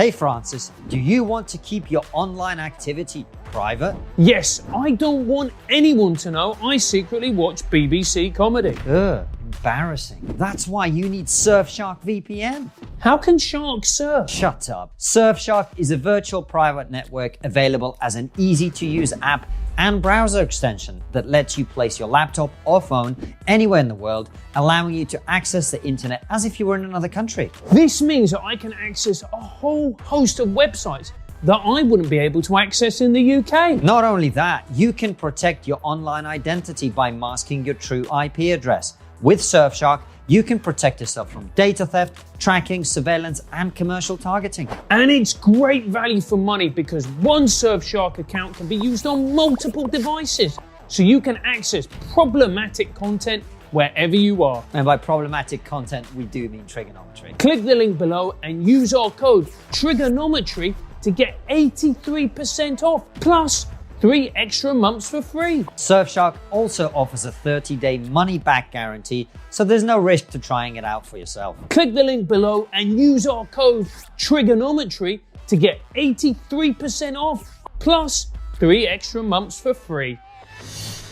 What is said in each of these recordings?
Hey Francis, do you want to keep your online activity private? Yes, I don't want anyone to know I secretly watch BBC comedy. Ugh, embarrassing. That's why you need Surfshark VPN. How can sharks surf? Shut up. Surfshark is a virtual private network available as an easy-to-use app and browser extension that lets you place your laptop or phone anywhere in the world, allowing you to access the internet as if you were in another country. This means that I can access a whole host of websites that I wouldn't be able to access in the UK. Not only that, you can protect your online identity by masking your true IP address. With Surfshark, you can protect yourself from data theft, tracking, surveillance, and commercial targeting. And it's great value for money because one Surfshark account can be used on multiple devices, so you can access problematic content wherever you are. And by problematic content, we do mean trigonometry. Click the link below and use our code TRIGGERNOMETRY to get 83% off, plus 3 extra months for free. Surfshark also offers a 30-day money-back guarantee, so there's no risk to trying it out for yourself. Click the link below and use our code TRIGGERNOMETRY to get 83% off, plus 3 extra months for free.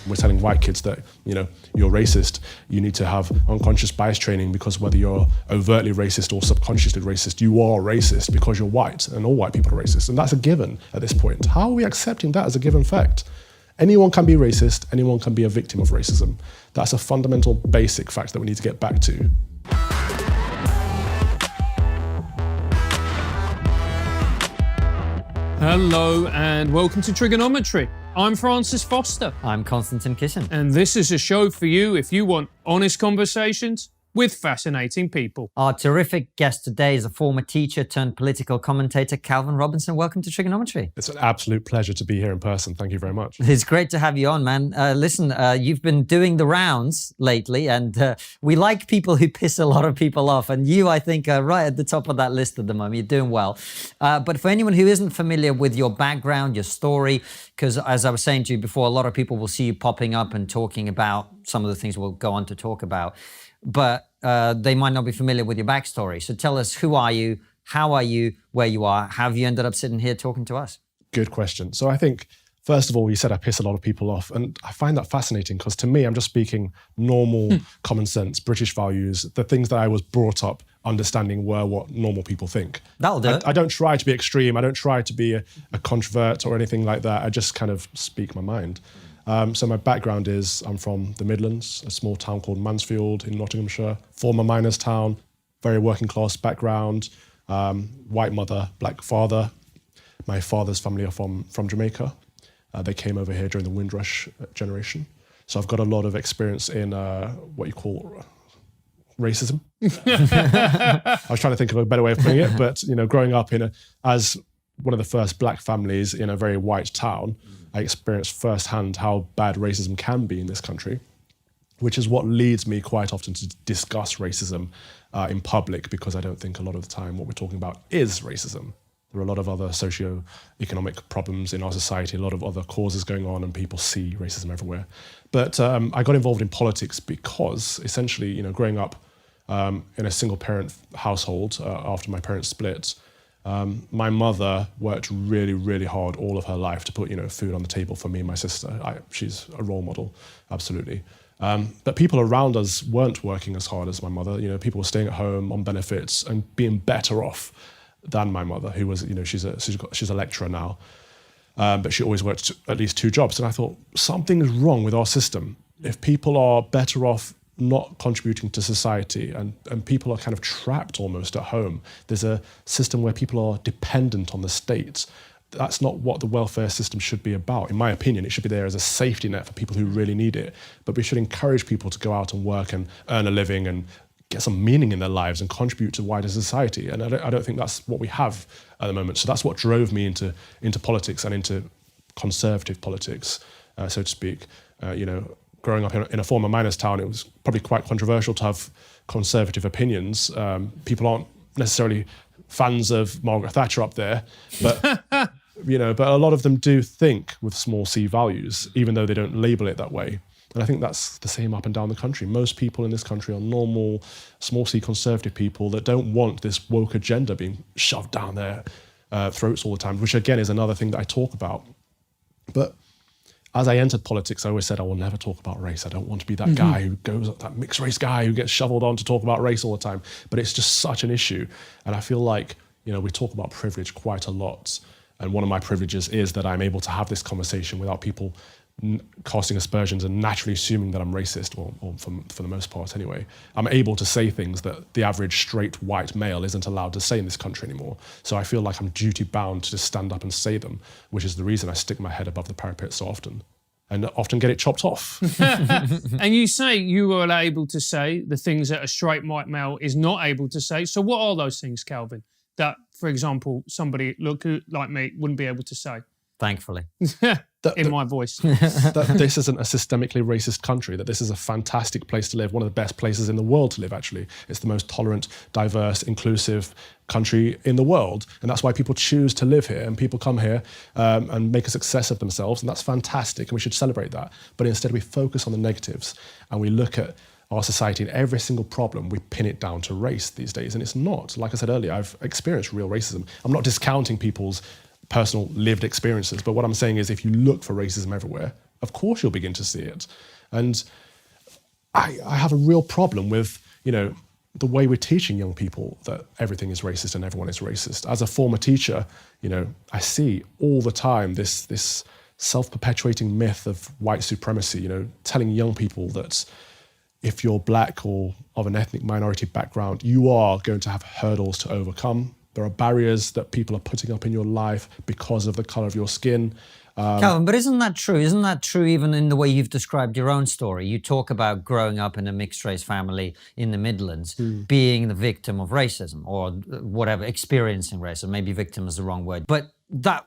We're telling white kids that, you're racist. You need to have unconscious bias training because whether you're overtly racist or subconsciously racist, you are racist because you're white and all white people are racist. And that's a given at this point. How are we accepting that as a given fact? Anyone can be racist. Anyone can be a victim of racism. That's a fundamental basic fact that we need to get back to. Hello and welcome to Trigonometry. I'm Francis Foster. I'm Konstantin Kishin. And this is a show for you if you want honest conversations with fascinating people. Our terrific guest today is a former teacher turned political commentator, Kалvina Робинсона. Welcome to Trigonometry. It's an absolute pleasure to be here in person. Thank you very much. It's great to have you on, man. Listen, you've been doing the rounds lately, and we like people who piss a lot of people off. And you, I think, are right at the top of that list at the moment. You're doing well. But for anyone who isn't familiar with your background, your story, because as I was saying to you before, a lot of people will see you popping up and talking about some of the things we'll go on to talk about. But they might not be familiar with your backstory. So tell us, who are you? How are you? Where you are? How have you ended up sitting here talking to us? Good question. So I think, first of all, you said I piss a lot of people off. And I find that fascinating because to me, I'm just speaking normal, common sense, British values, the things that I was brought up understanding were what normal people think. That'll do it. I don't try to be extreme. I don't try to be a controvert or anything like that. I just kind of speak my mind. So my background is I'm from the Midlands, a small town called Mansfield in Nottinghamshire, former miners' town, very working class background, white mother, black father. My father's family are from Jamaica. They came over here during the Windrush generation. So I've got a lot of experience in what you call racism. I was trying to think of a better way of putting it, but growing up as one of the first black families in a very white town, I experienced firsthand how bad racism can be in this country, which is what leads me quite often to discuss racism in public, because I don't think a lot of the time what we're talking about is racism. There are a lot of other socio-economic problems in our society, a lot of other causes going on, and people see racism everywhere. But I got involved in politics because essentially, growing up in a single-parent household after my parents split, my mother worked really, really hard all of her life to put, food on the table for me and my sister. She's a role model, absolutely. But people around us weren't working as hard as my mother. People were staying at home on benefits and being better off than my mother, who was, she's a lecturer now. But she always worked at least 2 jobs. And I thought, something is wrong with our system. If people are better off not contributing to society and people are kind of trapped almost at home. There's a system where people are dependent on the state. That's not what the welfare system should be about. In my opinion, it should be there as a safety net for people who really need it. But we should encourage people to go out and work and earn a living and get some meaning in their lives and contribute to wider society. And I don't think that's what we have at the moment. So that's what drove me into politics and into conservative politics, so to speak. Growing up in a former miners' town, it was probably quite controversial to have conservative opinions. People aren't necessarily fans of Margaret Thatcher up there, but but a lot of them do think with small c values, even though they don't label it that way. And I think that's the same up and down the country. Most people in this country are normal, small c conservative people that don't want this woke agenda being shoved down their throats all the time, which again is another thing that I talk about. But as I entered politics, I always said I will never talk about race. I don't want to be that guy who goes, that mixed race guy who gets shoveled on to talk about race all the time. But it's just such an issue. And I feel like, you know, we talk about privilege quite a lot. And one of my privileges is that I'm able to have this conversation without people casting aspersions and naturally assuming that I'm racist, or for the most part anyway. I'm able to say things that the average straight white male isn't allowed to say in this country anymore. So I feel like I'm duty bound to just stand up and say them, which is the reason I stick my head above the parapet so often and often get it chopped off. And you say you are able to say the things that a straight white male is not able to say. So what are those things, Calvin, that, for example, somebody like me wouldn't be able to say? Thankfully. In my voice. That this isn't a systemically racist country, that this is a fantastic place to live, one of the best places in the world to live, actually. It's the most tolerant, diverse, inclusive country in the world. And that's why people choose to live here, and people come here and make a success of themselves, and that's fantastic, and we should celebrate that. But instead we focus on the negatives, and we look at our society and every single problem, we pin it down to race these days. And it's not. Like I said earlier, I've experienced real racism. I'm not discounting people's personal lived experiences. But what I'm saying is if you look for racism everywhere, of course you'll begin to see it. And I have a real problem with, you know, the way we're teaching young people that everything is racist and everyone is racist. As a former teacher, you know, I see all the time this self-perpetuating myth of white supremacy, you know, telling young people that if you're black or of an ethnic minority background, you are going to have hurdles to overcome. There are barriers that people are putting up in your life because of the color of your skin. Calvin, but isn't that true? Isn't that true even in the way you've described your own story? You talk about growing up in a mixed race family in the Midlands, being the victim of racism or whatever, experiencing racism. Maybe victim is the wrong word. But that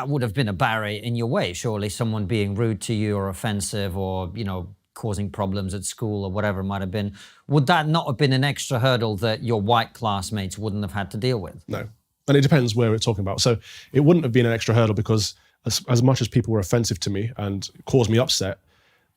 would have been a barrier in your way, surely, someone being rude to you or offensive or, you know, causing problems at school or whatever it might have been. Would that not have been an extra hurdle that your white classmates wouldn't have had to deal with? No. And it depends where we're talking about. So it wouldn't have been an extra hurdle because as much as people were offensive to me and caused me upset,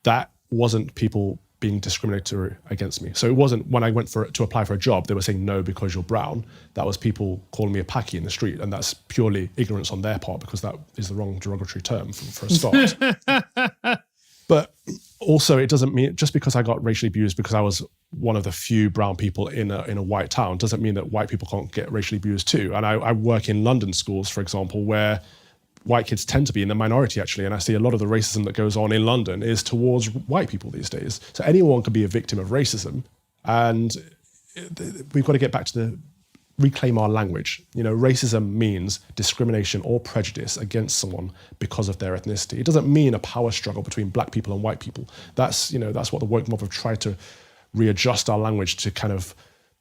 that wasn't people being discriminatory against me. So it wasn't when I went to apply for a job, they were saying no because you're brown. That was people calling me a paki in the street. And that's purely ignorance on their part because that is the wrong derogatory term for a start. But also, it doesn't mean, just because I got racially abused because I was one of the few brown people in a white town, doesn't mean that white people can't get racially abused too. And I work in London schools, for example, where white kids tend to be in the minority, actually. And I see a lot of the racism that goes on in London is towards white people these days. So anyone can be a victim of racism. And we've got to get back to reclaim our language. You know, racism means discrimination or prejudice against someone because of their ethnicity. It doesn't mean a power struggle between black people and white people. That's, you know, that's what the woke mob have tried to readjust our language to kind of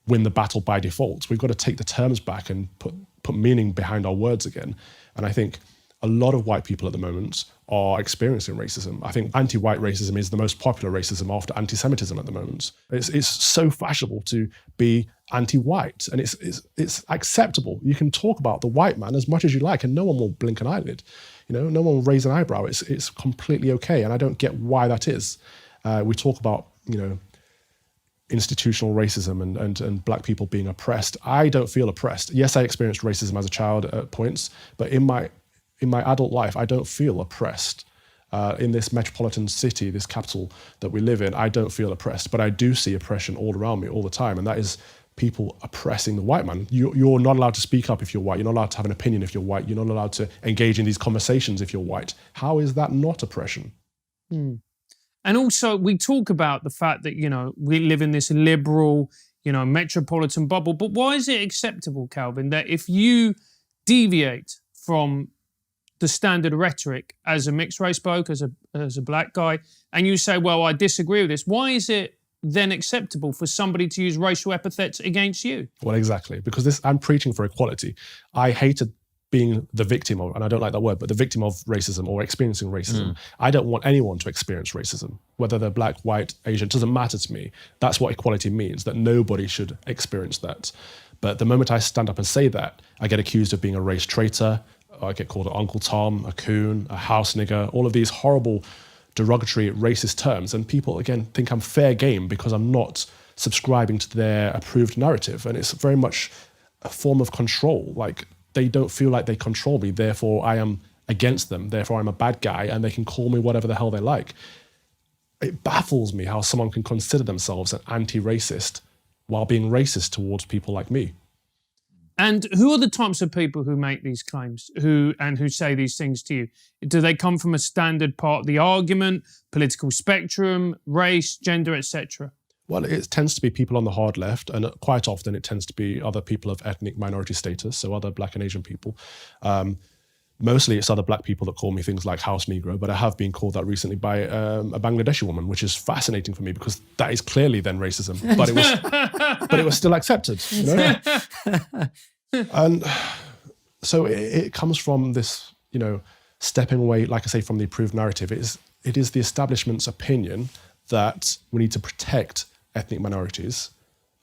win the battle by default. We've got to take the terms back and put meaning behind our words again. And I think a lot of white people at the moment are experiencing racism. I think anti-white racism is the most popular racism after anti-Semitism at the moment. It's so fashionable to be anti-white, and it's acceptable. You can talk about the white man as much as you like, and no one will blink an eyelid. You know, no one will raise an eyebrow. It's completely okay, and I don't get why that is. We talk about, you know, institutional racism and black people being oppressed. I don't feel oppressed. Yes, I experienced racism as a child at points, but in my adult life, I don't feel oppressed. In this metropolitan city, this capital that we live in, I don't feel oppressed, but I do see oppression all around me all the time, and that is people oppressing the white man. You're not allowed to speak up if you're white. You're not allowed to have an opinion if you're white. You're not allowed to engage in these conversations if you're white. How is that not oppression? And also, we talk about the fact that, you know, we live in this liberal, you know, metropolitan bubble, but why is it acceptable, Calvin, that if you deviate from the standard rhetoric as a mixed race bloke, as a black guy, and you say, well, I disagree with this, why is it then acceptable for somebody to use racial epithets against you? Well, exactly, because I'm preaching for equality. I hated being the victim of, and I don't like that word, but the victim of racism or experiencing racism. I don't want anyone to experience racism, whether they're black, white, Asian, it doesn't matter to me. That's what equality means, that nobody should experience that. But the moment I stand up and say that, I get accused of being a race traitor. I get called an Uncle Tom, a coon, a house nigger, all of these horrible derogatory, racist terms. And people, again, think I'm fair game because I'm not subscribing to their approved narrative. And it's very much a form of control. Like, they don't feel like they control me, therefore I am against them, therefore I'm a bad guy, and they can call me whatever the hell they like. It baffles me how someone can consider themselves an anti-racist while being racist towards people like me. And who are the types of people who make these claims, who say these things to you? Do they come from a standard part of the argument, political spectrum, race, gender, etc.? Well, it tends to be people on the hard left, and quite often it tends to be other people of ethnic minority status, so other Black and Asian people. Mostly it's other Black people that call me things like house Negro, but I have been called that recently by a Bangladeshi woman, which is fascinating for me because that is clearly then racism, but it was still accepted, you know? And so it comes from this, you know, stepping away, like I say, from the approved narrative. It is the establishment's opinion that we need to protect ethnic minorities.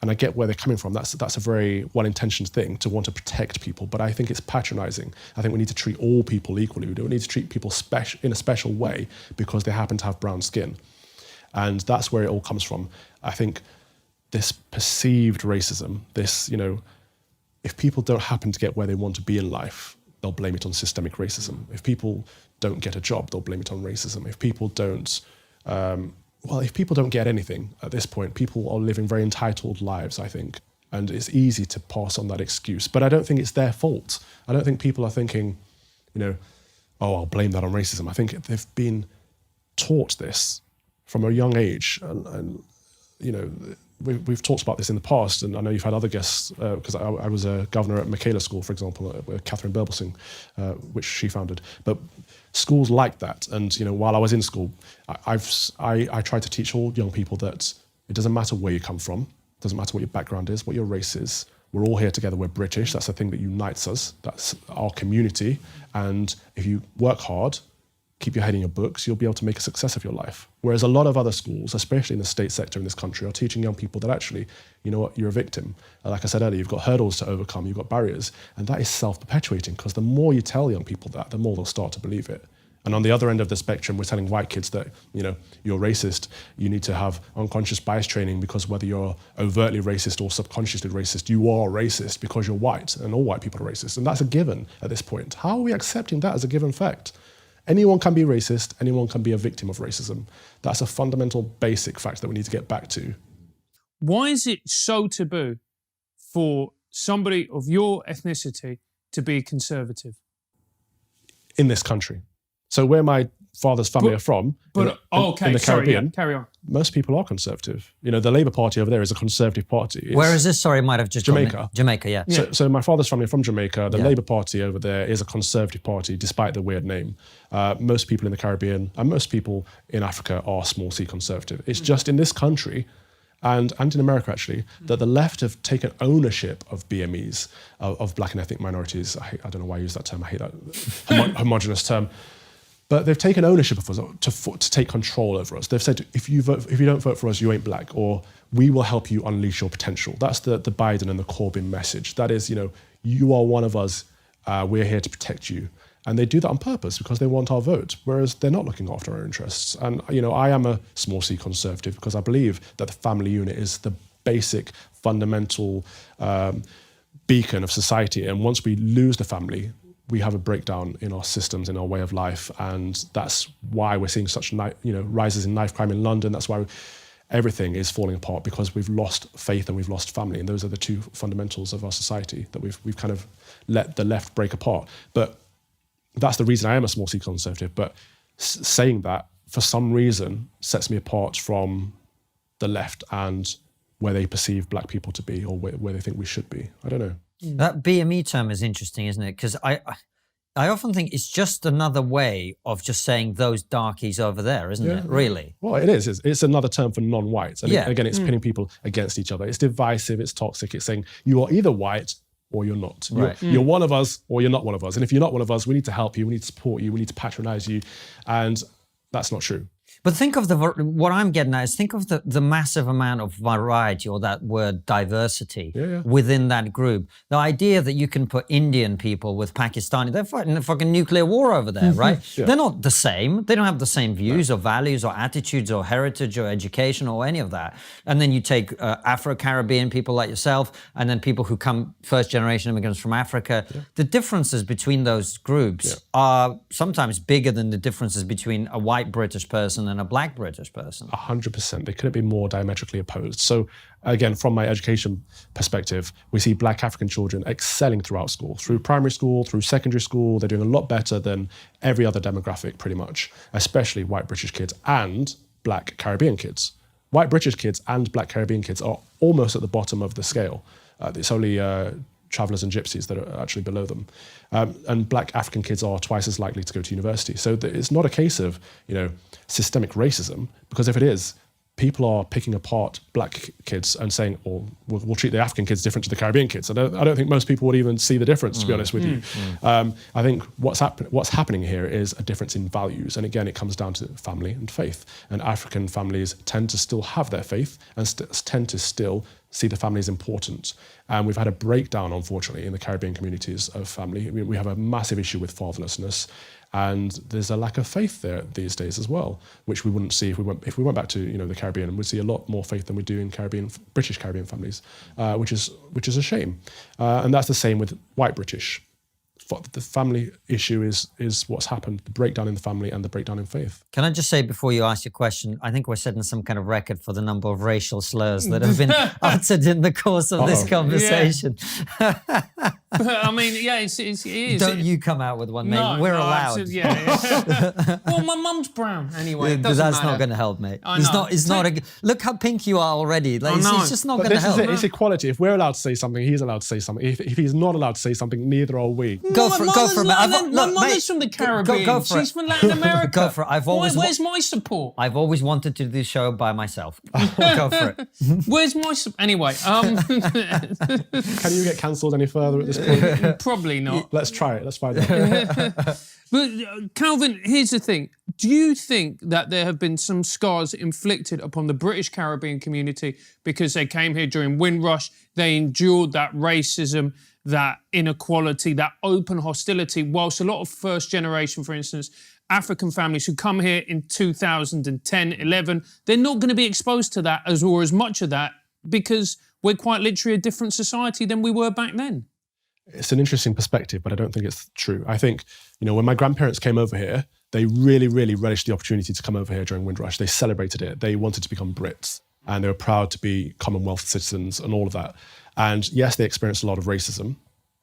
And I get where they're coming from. That's a very well-intentioned thing, to want to protect people, but I think it's patronizing. I think we need to treat all people equally. We don't need to treat people in a special way because they happen to have brown skin. And that's where it all comes from. I think this perceived racism, this, you know, if people don't happen to get where they want to be in life, they'll blame it on systemic racism. If people don't get a job, they'll blame it on racism. If people don't, if people don't get anything at this point, people are living very entitled lives, I think. And it's easy to pass on that excuse. But I don't think it's their fault. I don't think people are thinking, you know, oh, I'll blame that on racism. I think they've been taught this from a young age. And you know, we've talked about this in the past, and I know you've had other guests, because I was a governor at Michaela School, for example, Catherine Berbelsing, which she founded. But schools like that, and you know, while I was in school, I tried to teach all young people that it doesn't matter where you come from, it doesn't matter what your background is, what your race is. We're all here together. We're British. That's the thing that unites us. That's our community. And if you work hard, keep your head in your books, you'll be able to make a success of your life. Whereas a lot of other schools, especially in the state sector in this country, are teaching young people that actually, you know what, you're a victim. Like I said earlier, you've got hurdles to overcome, you've got barriers, and that is self-perpetuating, because the more you tell young people that, the more they'll start to believe it. And on the other end of the spectrum, we're telling white kids that, you know, you're racist, you need to have unconscious bias training, because whether you're overtly racist or subconsciously racist, you are racist because you're white, and all white people are racist. And that's a given at this point. How are we accepting that as a given fact? Anyone can be racist, anyone can be a victim of racism. That's a fundamental, basic fact that we need to get back to. Why is it so taboo for somebody of your ethnicity to be conservative? In this country. So where my father's family are from, in the Caribbean, carry on. Most people are conservative. You know, the Labour Party over there is a conservative party. Where is this? Sorry, I might have just Jamaica. Jamaica, yeah. So my father's family are from Jamaica. The Labour Party over there is a conservative party, despite the weird name. Most people in the Caribbean and most people in Africa are small c conservative. It's just in this country and in America, actually, that the left have taken ownership of BMEs, of black and ethnic minorities. I don't know why I use that term. I hate that homogenous term. But they've taken ownership of us to take control over us. They've said, if you don't vote for us, you ain't black, or we will help you unleash your potential. That's the Biden and the Corbyn message. That is, you know, you are one of us. We're here to protect you. And they do that on purpose because they want our vote, whereas they're not looking after our interests. And, you know, I am a small c conservative because I believe that the family unit is the basic, fundamental beacon of society. And once we lose the family, we have a breakdown in our systems, in our way of life. And that's why we're seeing such rises in knife crime in London. That's why everything is falling apart, because we've lost faith and we've lost family. And those are the two fundamentals of our society that we've kind of let the left break apart. But that's the reason I am a small c conservative. But saying that, for some reason, sets me apart from the left and where they perceive black people to be, or where they think we should be. I don't know. That BME term is interesting, isn't it? Because I often think it's just another way of just saying those darkies over there, isn't it? Really? Well, it is. It's another term for non-whites. And again, it's pitting people against each other. It's divisive, it's toxic. It's saying you are either white or you're not. Right. You're one of us or you're not one of us. And if you're not one of us, we need to help you, we need to support you, we need to patronize you. And that's not true. But think of what I'm getting at is think of the massive amount of variety, or that word diversity, within that group. The idea that you can put Indian people with Pakistani, they're fighting a fucking nuclear war over there, right? They're not the same. They don't have the same views or values or attitudes or heritage or education or any of that. And then you take Afro-Caribbean people like yourself, and then people who come first-generation immigrants from Africa. The differences between those groups are sometimes bigger than the differences between a white British person and a black British person. 100%. They couldn't be more diametrically opposed. So again, from my education perspective, we see black African children excelling throughout school, through primary school, through secondary school. They're doing a lot better than every other demographic, pretty much, especially white British kids and black Caribbean kids. White British kids and black Caribbean kids are almost at the bottom of the scale. It's only travellers and gypsies that are actually below them. And black African kids are twice as likely to go to university. So it's not a case of, systemic racism, because if it is, people are picking apart black kids and saying, oh, we'll treat the African kids different to the Caribbean kids. I don't think most people would even see the difference, to be honest with you. I think what's happening here is a difference in values. And again, it comes down to family and faith. And African families tend to still have their faith and tend to still see the family as important. And we've had a breakdown, unfortunately, in the Caribbean communities of family. We have a massive issue with fatherlessness. And there's a lack of faith there these days as well, which we wouldn't see if we went back to the Caribbean, and we'd see a lot more faith than we do in British Caribbean families, which is a shame. And that's the same with white British. The family issue is what's happened, the breakdown in the family and the breakdown in faith. Can I just say before you ask your question, I think we're setting some kind of record for the number of racial slurs that have been uttered in the course of this conversation. I mean, it is. Don't you come out with one, mate. No, We're allowed. Well, my mum's brown anyway. That's not going to help, mate. It's not. Look how pink you are already. It's just not going to help. It's equality. If we're allowed to say something, he's allowed to say something. If he's not allowed to say something, neither are we. Go for it. My mother's from the Caribbean. Go for She's from Latin America. Go for it. Where's my support? I've always wanted to do this show by myself. Go for it. Where's my support? Anyway. Can you get cancelled any further at this point? Probably not. Let's try it. Let's find out. But Calvin, here's the thing. Do you think that there have been some scars inflicted upon the British Caribbean community because they came here during Windrush, they endured that racism, that inequality, that open hostility, whilst a lot of first generation, for instance, African families who come here in 2010, 11, they're not going to be exposed to that or as much of that because we're quite literally a different society than we were back then? It's an interesting perspective, but I don't think it's true. I think, when my grandparents came over here, they really, really relished the opportunity to come over here during Windrush. They celebrated it. They wanted to become Brits, and they were proud to be Commonwealth citizens and all of that. And yes, they experienced a lot of racism,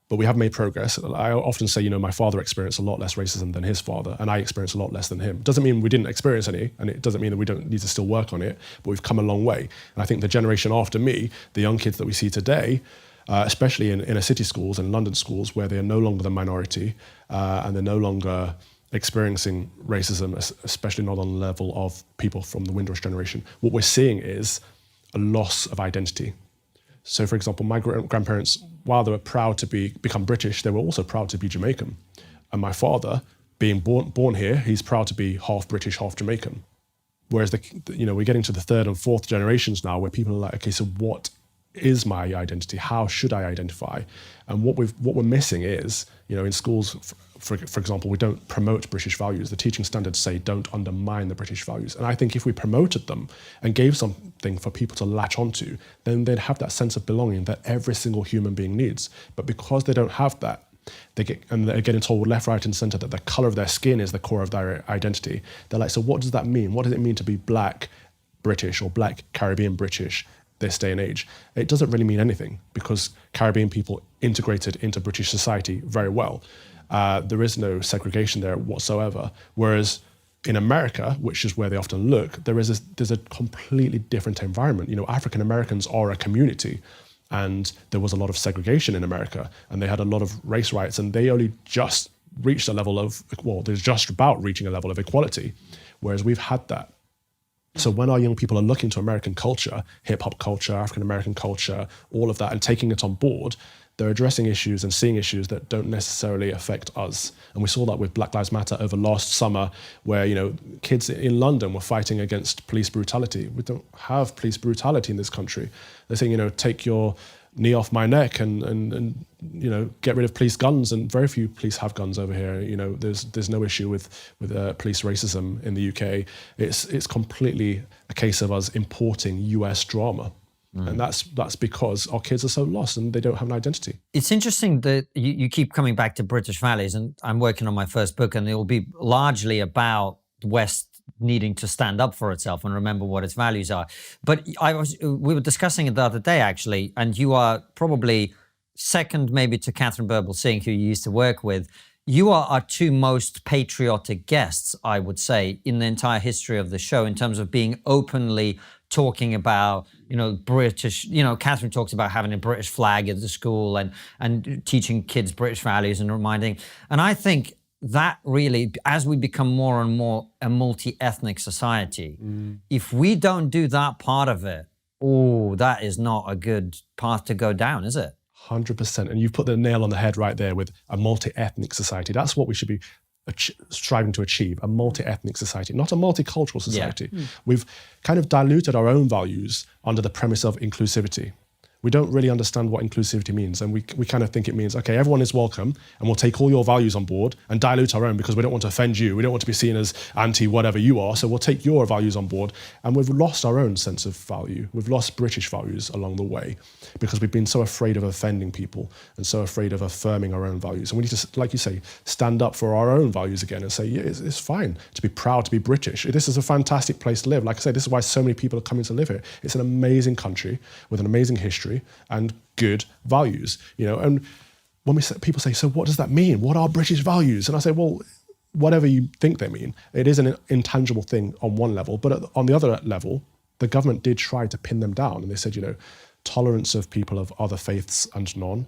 but we have made progress. I often say, my father experienced a lot less racism than his father, and I experienced a lot less than him. Doesn't mean we didn't experience any, and it doesn't mean that we don't need to still work on it, but we've come a long way. And I think the generation after me, the young kids that we see today, especially in inner city schools and London schools where they are no longer the minority and they're no longer experiencing racism, especially not on the level of people from the Windrush generation, what we're seeing is a loss of identity. So, for example, my grandparents, while they were proud to become British, they were also proud to be Jamaican. And my father, being born here, he's proud to be half British, half Jamaican. Whereas, we're getting to the third and fourth generations now where people are like, okay, so what is my identity? How should I identify? And what we're missing is, in schools, for example, we don't promote British values. The teaching standards say don't undermine the British values. And I think if we promoted them and gave something for people to latch onto, then they'd have that sense of belonging that every single human being needs. But because they don't have that, they're getting told left, right, and centre that the colour of their skin is the core of their identity. They're like, so what does that mean? What does it mean to be black British or black Caribbean British this day and age? It doesn't really mean anything because Caribbean people integrated into British society very well. There is no segregation there whatsoever. Whereas in America, which is where they often look, there's a completely different environment. African Americans are a community, and there was a lot of segregation in America, and they had a lot of race riots, and they only just reached a level of, they're just about reaching a level of equality, whereas we've had that. So when our young people are looking to American culture, hip hop culture, African American culture, all of that, and taking it on board, They're addressing issues and seeing issues that don't necessarily affect us. And we saw that with Black Lives Matter over last summer, where, you know, kids in London were fighting against police brutality. We don't have police brutality in this country. They're saying, you know, take your knee off my neck and you know, get rid of police guns, and very few police have guns over here. You know, there's no issue with police racism in the UK. It's completely a case of us importing US drama. And that's because our kids are so lost and they don't have an identity. It's interesting that you keep coming back to British values, and I'm working on my first book, and it will be largely about the West needing to stand up for itself and remember what its values are. But we were discussing it the other day, actually, and you are probably second maybe to Catherine Birbal-Singh, who you used to work with. You are our two most patriotic guests, I would say, in the entire history of the show, in terms of being openly talking about, you know, British, you know, Catherine talks about having a British flag at the school and teaching kids British values and reminding. And I think that really, as we become more and more a multi-ethnic society, if we don't do that part of it, that is not a good path to go down, is it? 100%. And you've put the nail on the head right there with a multi-ethnic society. That's what we should be striving to achieve, a multi-ethnic society, not a multicultural society. Yeah. We've kind of diluted our own values under the premise of inclusivity. We don't really understand what inclusivity means. And we kind of think it means, okay, everyone is welcome and we'll take all your values on board and dilute our own because we don't want to offend you. We don't want to be seen as anti-whatever you are. So we'll take your values on board. And we've lost our own sense of value. We've lost British values along the way because we've been so afraid of offending people and so afraid of affirming our own values. And we need to, like you say, stand up for our own values again and say, yeah, it's fine to be proud to be British. This is a fantastic place to live. Like I say, this is why so many people are coming to live here. It's an amazing country with an amazing history and good values, you know. And when people say, so what does that mean? What are British values? And I say, well, whatever you think they mean, it is an intangible thing on one level, but on the other level, the government did try to pin them down. And they said, you know, tolerance of people of other faiths and none,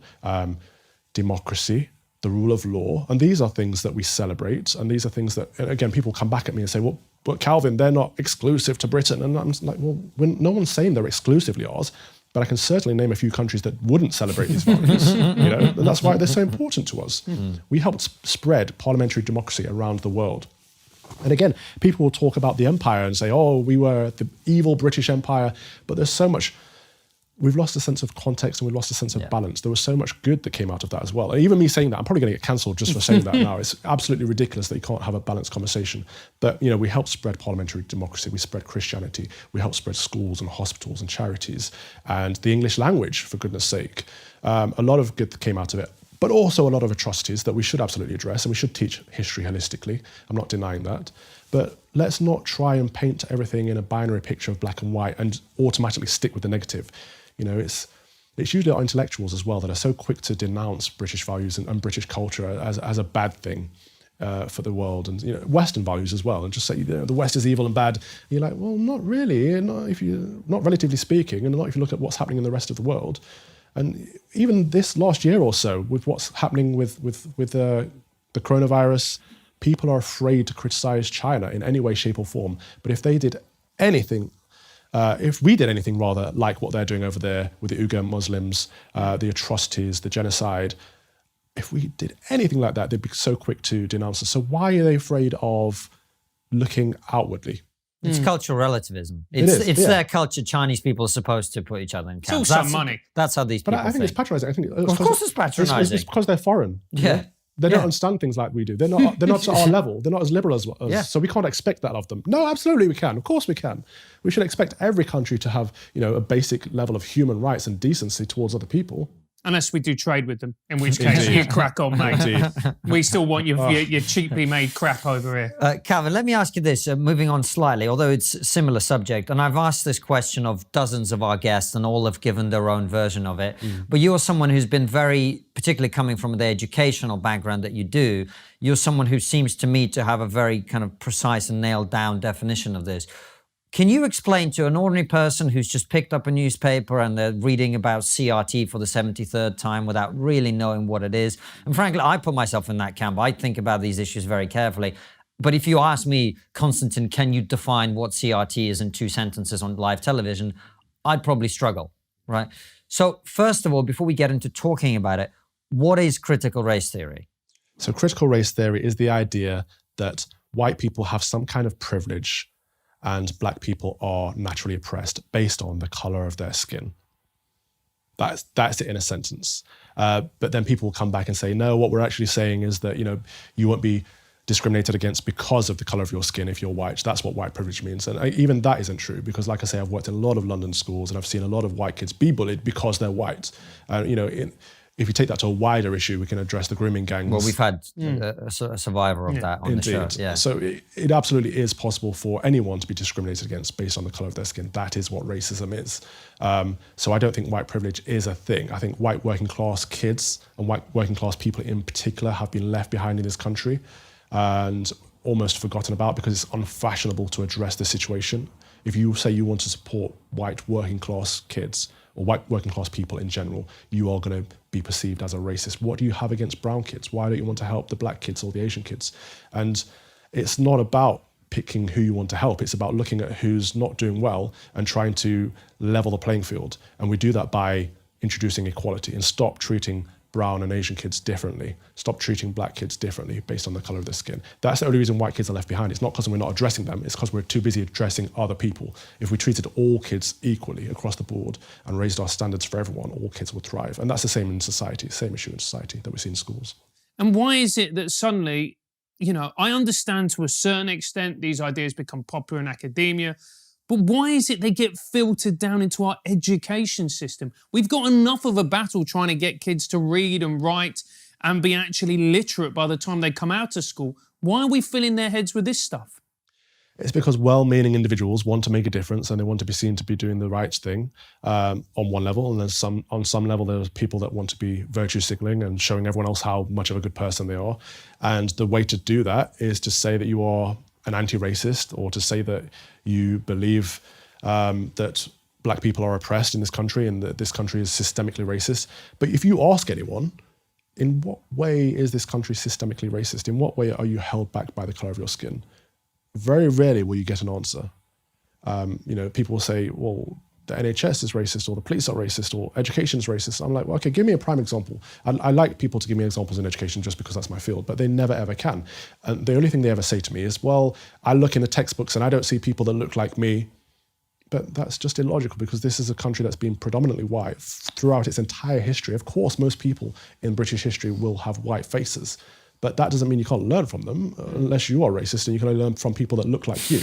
democracy, the rule of law. And these are things that we celebrate. And these are things that, again, people come back at me and say, well, but Calvin, they're not exclusive to Britain. And I'm like, well, no one's saying they're exclusively ours. But I can certainly name a few countries that wouldn't celebrate these values, you know, and that's why they're so important to us. We helped spread parliamentary democracy around the world. And again, people will talk about the empire and say, oh, we were the evil British Empire, but there's so much, we've lost a sense of context and we've lost a sense of balance. There was so much good that came out of that as well. And even me saying that, I'm probably going to get cancelled just for saying that now. It's absolutely ridiculous that you can't have a balanced conversation. But, you know, we helped spread parliamentary democracy. We spread Christianity. We helped spread schools and hospitals and charities and the English language, for goodness sake. A lot of good that came out of it, but also a lot of atrocities that we should absolutely address, and we should teach history holistically. I'm not denying that. But let's not try and paint everything in a binary picture of black and white and automatically stick with the negative. You know, it's usually our intellectuals as well that are so quick to denounce British values and British culture as a bad thing for the world, and, you know, Western values as well, and just say, you know, the West is evil and bad. And you're like, well, not really, not relatively speaking, and not if you look at what's happening in the rest of the world. And even this last year or so, with what's happening with the coronavirus, people are afraid to criticize China in any way, shape, or form. But if they did anything. If we did anything rather like what they're doing over there with the Uyghur Muslims, the atrocities, the genocide, if we did anything like that, they'd be so quick to denounce us. So why are they afraid of looking outwardly? It's cultural relativism. It's their culture. Chinese people are supposed to put each other in camps. It's also money. That's how these people think. But I think it's patronising. Of course it's patronising. It's because they're foreign. Yeah. You know? They don't understand things like we do. They're not to our level. They're not as liberal as us. So we can't expect that of them. No, absolutely we can. Of course we can. We should expect every country to have, you know, a basic level of human rights and decency towards other people. Unless we do trade with them, in which case you crack on, mate. We still want your cheaply made crap over here. Calvin, let me ask you this, moving on slightly, although it's a similar subject, and I've asked this question of dozens of our guests and all have given their own version of it, but you're someone who's been very, particularly coming from the educational background that you do, you're someone who seems to me to have a very kind of precise and nailed down definition of this. Can you explain to an ordinary person who's just picked up a newspaper and they're reading about CRT for the 73rd time without really knowing what it is? And frankly, I put myself in that camp. I think about these issues very carefully. But if you ask me, Konstantin, can you define what CRT is in 2 sentences on live television? I'd probably struggle, right? So first of all, before we get into talking about it, what is critical race theory? So critical race theory is the idea that white people have some kind of privilege and black people are naturally oppressed based on the color of their skin. That's it in a sentence. But then people will come back and say, no, what we're actually saying is that, you won't be discriminated against because of the color of your skin if you're white. That's what white privilege means. And even that isn't true, because like I say, I've worked in a lot of London schools and I've seen a lot of white kids be bullied because they're white. If you take that to a wider issue, we can address the grooming gangs. Well, we've had a survivor of that on the show. Yeah. So it absolutely is possible for anyone to be discriminated against based on the color of their skin. That is what racism is. So I don't think white privilege is a thing. I think white working class kids and white working class people in particular have been left behind in this country and almost forgotten about because it's unfashionable to address the situation. If you say you want to support white working class kids or white working class people in general, you are going to be perceived as a racist. What do you have against brown kids? Why don't you want to help the black kids or the Asian kids? And it's not about picking who you want to help. It's about looking at who's not doing well and trying to level the playing field. And we do that by introducing equality and stop treating brown and Asian kids differently. Stop treating black kids differently based on the color of their skin. That's the only reason white kids are left behind. It's not because we're not addressing them, it's because we're too busy addressing other people. If we treated all kids equally across the board and raised our standards for everyone, all kids would thrive. And that's the same in society, same issue in society that we see in schools. And why is it that suddenly, I understand to a certain extent these ideas become popular in academia, but why is it they get filtered down into our education system? We've got enough of a battle trying to get kids to read and write and be actually literate by the time they come out of school. Why are we filling their heads with this stuff? It's because well-meaning individuals want to make a difference and they want to be seen to be doing the right thing on one level. And on some level, there's people that want to be virtue signaling and showing everyone else how much of a good person they are. And the way to do that is to say that you are an anti-racist or to say that you believe that black people are oppressed in this country and that this country is systemically racist. But if you ask anyone, in what way is this country systemically racist? In what way are you held back by the color of your skin? Very rarely will you get an answer. People will say, well, the NHS is racist or the police are racist or education is racist. I'm like, well, okay, give me a prime example. I like people to give me examples in education just because that's my field, but they never ever can. And the only thing they ever say to me is, well, I look in the textbooks and I don't see people that look like me. But that's just illogical because this is a country that's been predominantly white throughout its entire history. Of course, most people in British history will have white faces, but that doesn't mean you can't learn from them unless you are racist and you can only learn from people that look like you.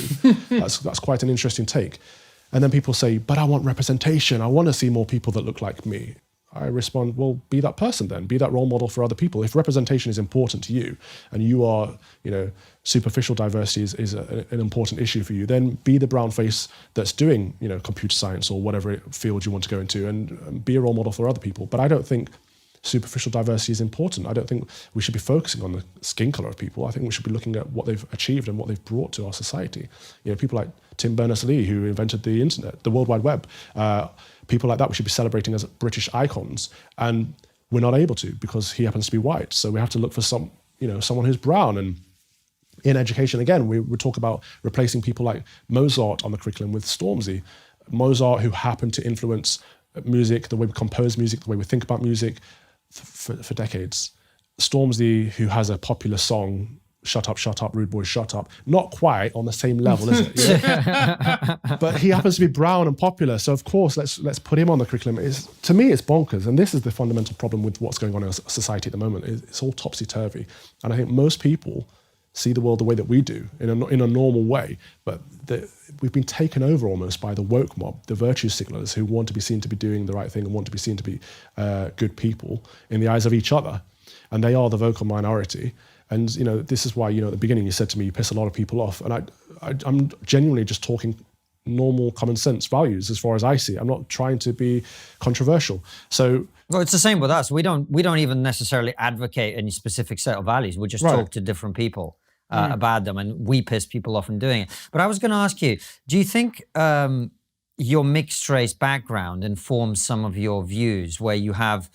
That's quite an interesting take. And then people say, but I want representation. I want to see more people that look like me. I respond, well, be that person then. Be that role model for other people. If representation is important to you and you are, superficial diversity is an important issue for you, then be the brown face that's doing, computer science or whatever field you want to go into and be a role model for other people. But I don't think superficial diversity is important. I don't think we should be focusing on the skin color of people. I think we should be looking at what they've achieved and what they've brought to our society. People like Tim Berners-Lee, who invented the internet, the World Wide Web. People like that we should be celebrating as British icons. And we're not able to because he happens to be white. So we have to look for someone who's brown. And in education, again, we talk about replacing people like Mozart on the curriculum with Stormzy. Mozart, who happened to influence music, the way we compose music, the way we think about music, for decades. Stormzy, who has a popular song, Shut Up, Rude Boy, Shut Up, not quite on the same level, is it? But he happens to be brown and popular, so of course let's put him on the curriculum. To me, it's bonkers, and this is the fundamental problem with what's going on in our society at the moment. It's all topsy-turvy, and I think most people see the world the way that we do, in a normal way, but we've been taken over almost by the woke mob, the virtue signalers who want to be seen to be doing the right thing and want to be seen to be good people in the eyes of each other. And they are the vocal minority. And this is why, at the beginning you said to me, you piss a lot of people off. And I'm genuinely just talking normal common sense values as far as I see. I'm not trying to be controversial. So well, it's the same with us. We don't even necessarily advocate any specific set of values. We just talk to different people about them, and we piss people off in doing it. But I was going to ask you, do you think your mixed race background informs some of your views where you have,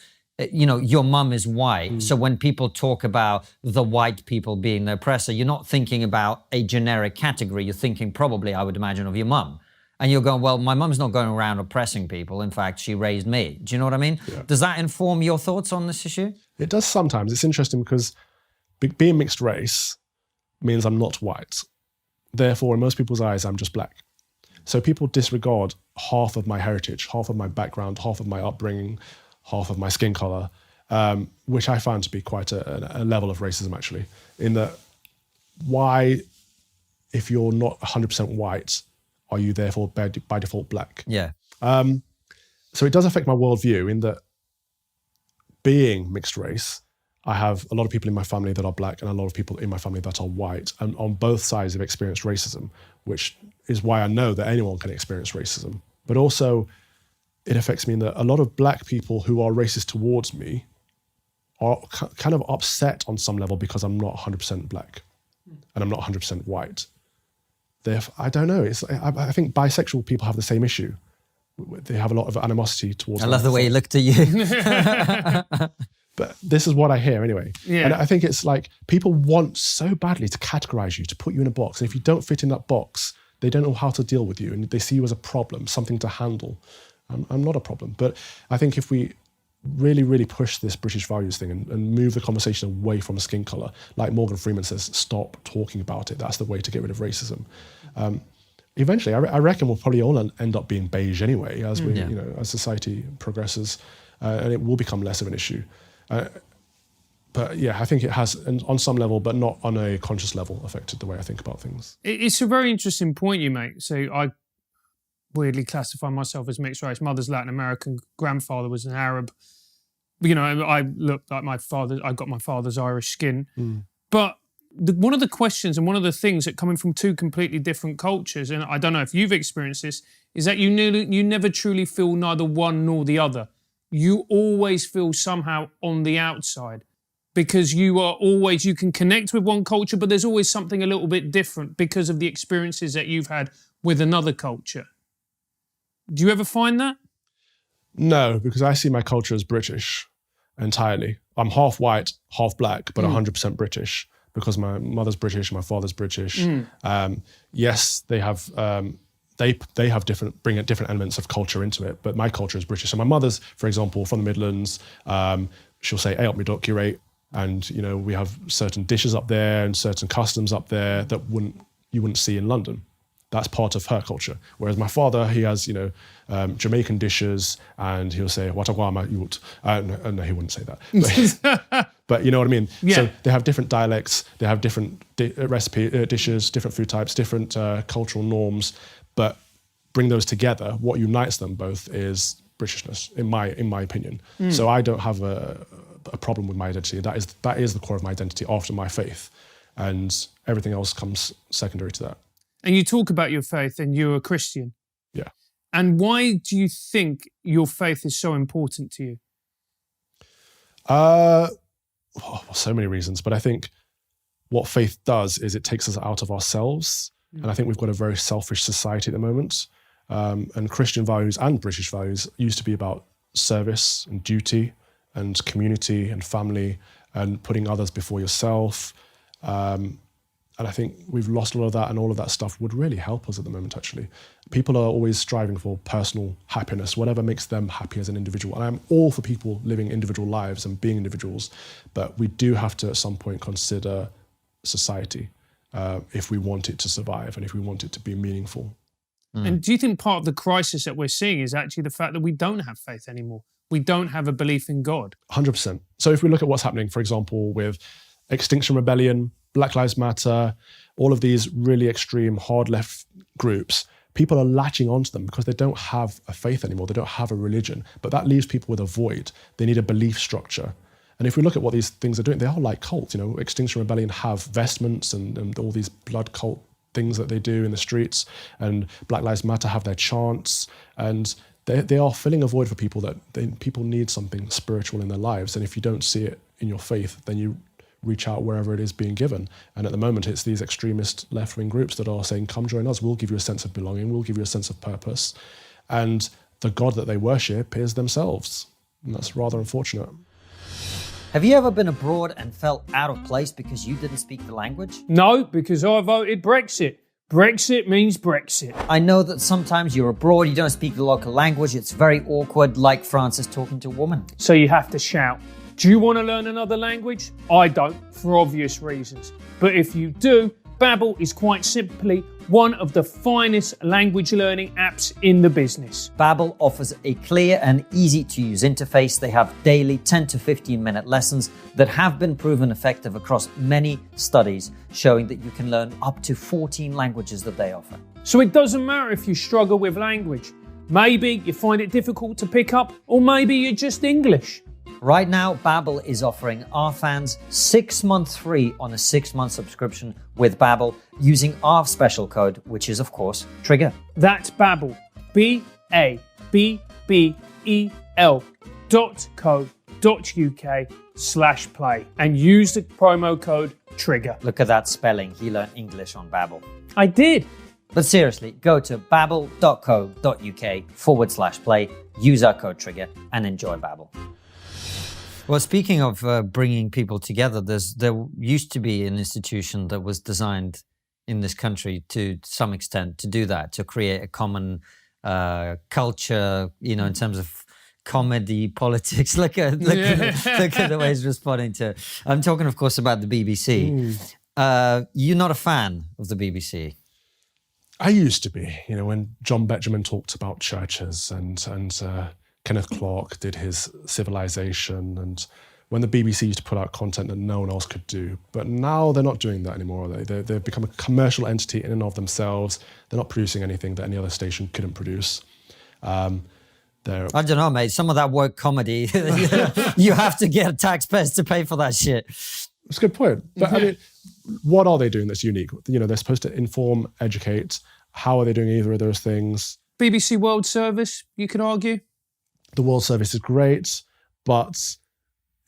your mum is white. So when people talk about the white people being the oppressor, you're not thinking about a generic category. You're thinking probably, I would imagine, of your mum. And you're going, well, my mum's not going around oppressing people. In fact, she raised me. Do you know what I mean? Yeah. Does that inform your thoughts on this issue? It does sometimes. It's interesting because being mixed race means I'm not white. Therefore, in most people's eyes, I'm just black. So people disregard half of my heritage, half of my background, half of my upbringing, half of my skin color, which I found to be quite a level of racism, actually. In that, why, if you're not 100% white, are you therefore by default black? Yeah. So it does affect my worldview in that being mixed race, I have a lot of people in my family that are black and a lot of people in my family that are white. And on both sides have experienced racism, which is why I know that anyone can experience racism. But also it affects me in that a lot of black people who are racist towards me are kind of upset on some level because I'm not 100% black and I'm not 100% white. Therefore, I don't know. I think bisexual people have the same issue. They have a lot of animosity towards me. I love the way he looked at you. But this is what I hear anyway. Yeah. And I think it's like people want so badly to categorize you, to put you in a box. And if you don't fit in that box, they don't know how to deal with you. And they see you as a problem, something to handle. I'm not a problem. But I think if we really, really push this British values thing and move the conversation away from skin color, like Morgan Freeman says, stop talking about it. That's the way to get rid of racism. Eventually, I reckon we'll probably all end up being beige anyway as we, as society progresses, and it will become less of an issue. But yeah, I think it has, on some level, but not on a conscious level, affected the way I think about things. It's a very interesting point you make. So I weirdly classify myself as mixed race. Mother's Latin American, grandfather was an Arab. You know, I look like my father. I got my father's Irish skin. But one of the questions and one of the things that coming from two completely different cultures, and I don't know if you've experienced this, is that you never truly feel neither one nor the other. You always feel somehow on the outside because you can connect with one culture, but there's always something a little bit different because of the experiences that you've had with another culture. Do you ever find that? No, because I see my culture as British entirely. I'm half white, half black, but 100% British because my mother's British, my father's British. Yes, they have bring different elements of culture into it, but my culture is British. So my mother's, for example, from the Midlands, she'll say, "Hey, up me duck, curate," and we have certain dishes up there and certain customs up there that you wouldn't see in London. That's part of her culture. Whereas my father, he has, Jamaican dishes, and he'll say, "Watagwama yut." No, he wouldn't say that. But you know what I mean? Yeah. So they have different dialects, they have different dishes, different food types, different cultural norms. But bring those together, what unites them both is Britishness, in my opinion. So I don't have a problem with my identity. That is the core of my identity after my faith. And everything else comes secondary to that. And you talk about your faith and you're a Christian. Yeah. And why do you think your faith is so important to you? So many reasons, but I think what faith does is it takes us out of ourselves. And I think we've got a very selfish society at the moment. And Christian values and British values used to be about service and duty and community and family and putting others before yourself. And I think we've lost a lot of that, and all of that stuff would really help us at the moment, actually. People are always striving for personal happiness, whatever makes them happy as an individual. And I'm all for people living individual lives and being individuals, but we do have to at some point consider society if we want it to survive and if we want it to be meaningful. And do you think part of the crisis that we're seeing is actually the fact that we don't have faith anymore? We don't have a belief in God? 100%. So if we look at what's happening, for example, with Extinction Rebellion, Black Lives Matter, all of these really extreme hard left groups, people are latching onto them because they don't have a faith anymore. They don't have a religion, but that leaves people with a void. They need a belief structure. And if we look at what these things are doing, they are like cults. Extinction Rebellion have vestments and all these blood cult things that they do in the streets, and Black Lives Matter have their chants, and they are filling a void for people people need something spiritual in their lives. And if you don't see it in your faith, then you reach out wherever it is being given. And at the moment, it's these extremist left-wing groups that are saying, come join us, we'll give you a sense of belonging, we'll give you a sense of purpose. And the God that they worship is themselves. And that's rather unfortunate. Have you ever been abroad and felt out of place because you didn't speak the language? No, because I voted Brexit. Brexit means Brexit. I know that sometimes you're abroad, you don't speak the local language, it's very awkward, like Francis talking to a woman. So you have to shout. Do you want to learn another language? I don't, for obvious reasons. But if you do, Babbel is quite simply one of the finest language learning apps in the business. Babbel offers a clear and easy-to-use interface. They have daily 10 to 15-minute lessons that have been proven effective across many studies, showing that you can learn up to 14 languages that they offer. So it doesn't matter if you struggle with language. Maybe you find it difficult to pick up, or maybe you're just English. Right now, Babbel is offering our fans 6 months free on a 6-month subscription with Babbel using our special code, which is, of course, TRIGGER. That's Babbel, babbel.co.uk/play and use the promo code TRIGGER. Look at that spelling. He learned English on Babbel. I did. But seriously, go to babbel.co.uk/play, use our code TRIGGER, and enjoy Babbel. Well, speaking of bringing people together, there used to be an institution that was designed in this country to some extent to do that, to create a common culture, you know, in terms of comedy, politics. Look at the way he's responding to it. I'm talking, of course, about the BBC. You're not a fan of the BBC? I used to be, you know, when John Betjeman talked about churches and Kenneth Clarke did his Civilization, and when the BBC used to put out content that no one else could do. But now they're not doing that anymore, are they? They've become a commercial entity in and of themselves. They're not producing anything that any other station couldn't produce. I don't know, mate. Some of that woke comedy, you have to get taxpayers to pay for that shit. That's a good point. But I mean, what are they doing that's unique? You know, they're supposed to inform, educate. How are they doing either of those things? BBC World Service, you could argue. The World Service is great, but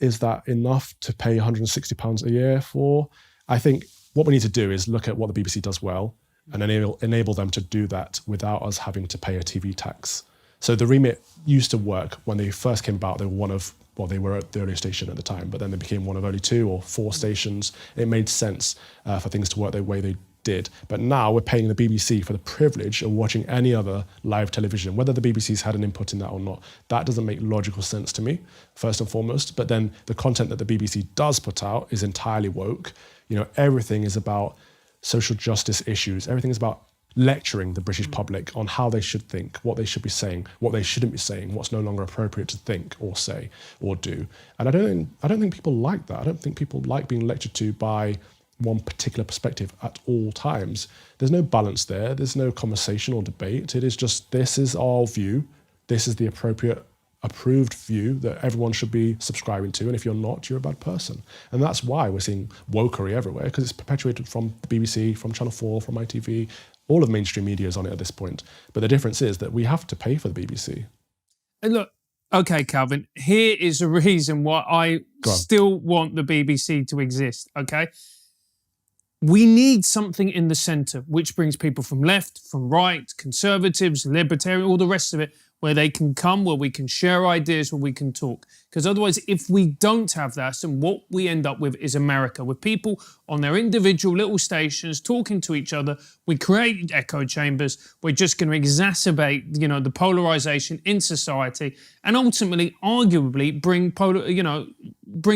is that enough to pay £160 a year for? I think what we need to do is look at what the BBC does well and enable them to do that without us having to pay a TV tax. So the remit used to work when they first came about. They were at the only station at the time, but then they became one of only 2 or 4 stations. It made sense for things to work the way they did. But now we're paying the BBC for the privilege of watching any other live television, whether the BBC's had an input in that or not. That doesn't make logical sense to me, first and foremost. But then the content that the BBC does put out is entirely woke. You know, everything is about social justice issues. Everything is about lecturing the British public on how they should think, what they should be saying, what they shouldn't be saying, what's no longer appropriate to think or say or do. And I don't think people like that. I don't think people like being lectured to by one particular perspective at all times. There's no balance there. There's no conversation or debate. It is just, this is our view. This is the appropriate, approved view that everyone should be subscribing to. And if you're not, you're a bad person. And that's why we're seeing wokery everywhere, because it's perpetuated from the BBC, from Channel 4, from ITV. All of mainstream media is on it at this point. But the difference is that we have to pay for the BBC. And look, okay, Calvin, here is the reason why I still want the BBC to exist, okay? We need something in the centre which brings people from left, from right, conservatives, libertarian, all the rest of it, where they can come, where we can share ideas, where we can talk. Because otherwise, if we don't have that, then what we end up with is America, with people on their individual little stations talking to each other. We create echo chambers. We're just going to exacerbate, you know, the polarisation in society, and ultimately, arguably, bring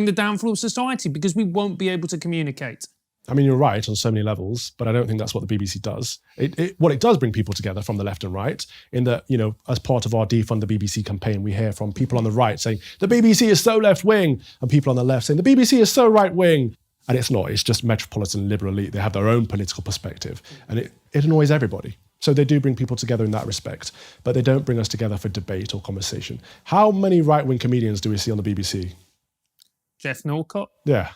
the downfall of society, because we won't be able to communicate. I mean, you're right on so many levels, but I don't think that's what the BBC does. What it does bring people together from the left and right, in that, you know, as part of our Defund the BBC campaign, we hear from people on the right saying, the BBC is so left-wing, and people on the left saying, the BBC is so right-wing. And it's not, it's just metropolitan liberal elite. They have their own political perspective, and it annoys everybody. So they do bring people together in that respect, but they don't bring us together for debate or conversation. How many right-wing comedians do we see on the BBC? Jeff Norcott? Yeah.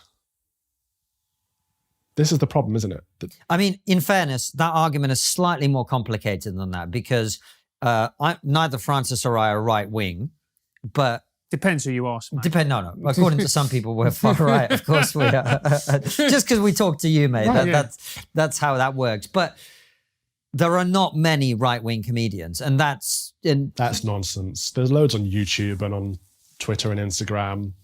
This is the problem, isn't it? I mean, in fairness, that argument is slightly more complicated than that, because neither Francis or I are right wing, but depends who you ask, mate. No. According to some people, we're far right. Of course we are. Just because we talk to you, mate. Right, that's how that works. But there are not many right wing comedians, and that's nonsense. There's loads on YouTube and on Twitter and Instagram.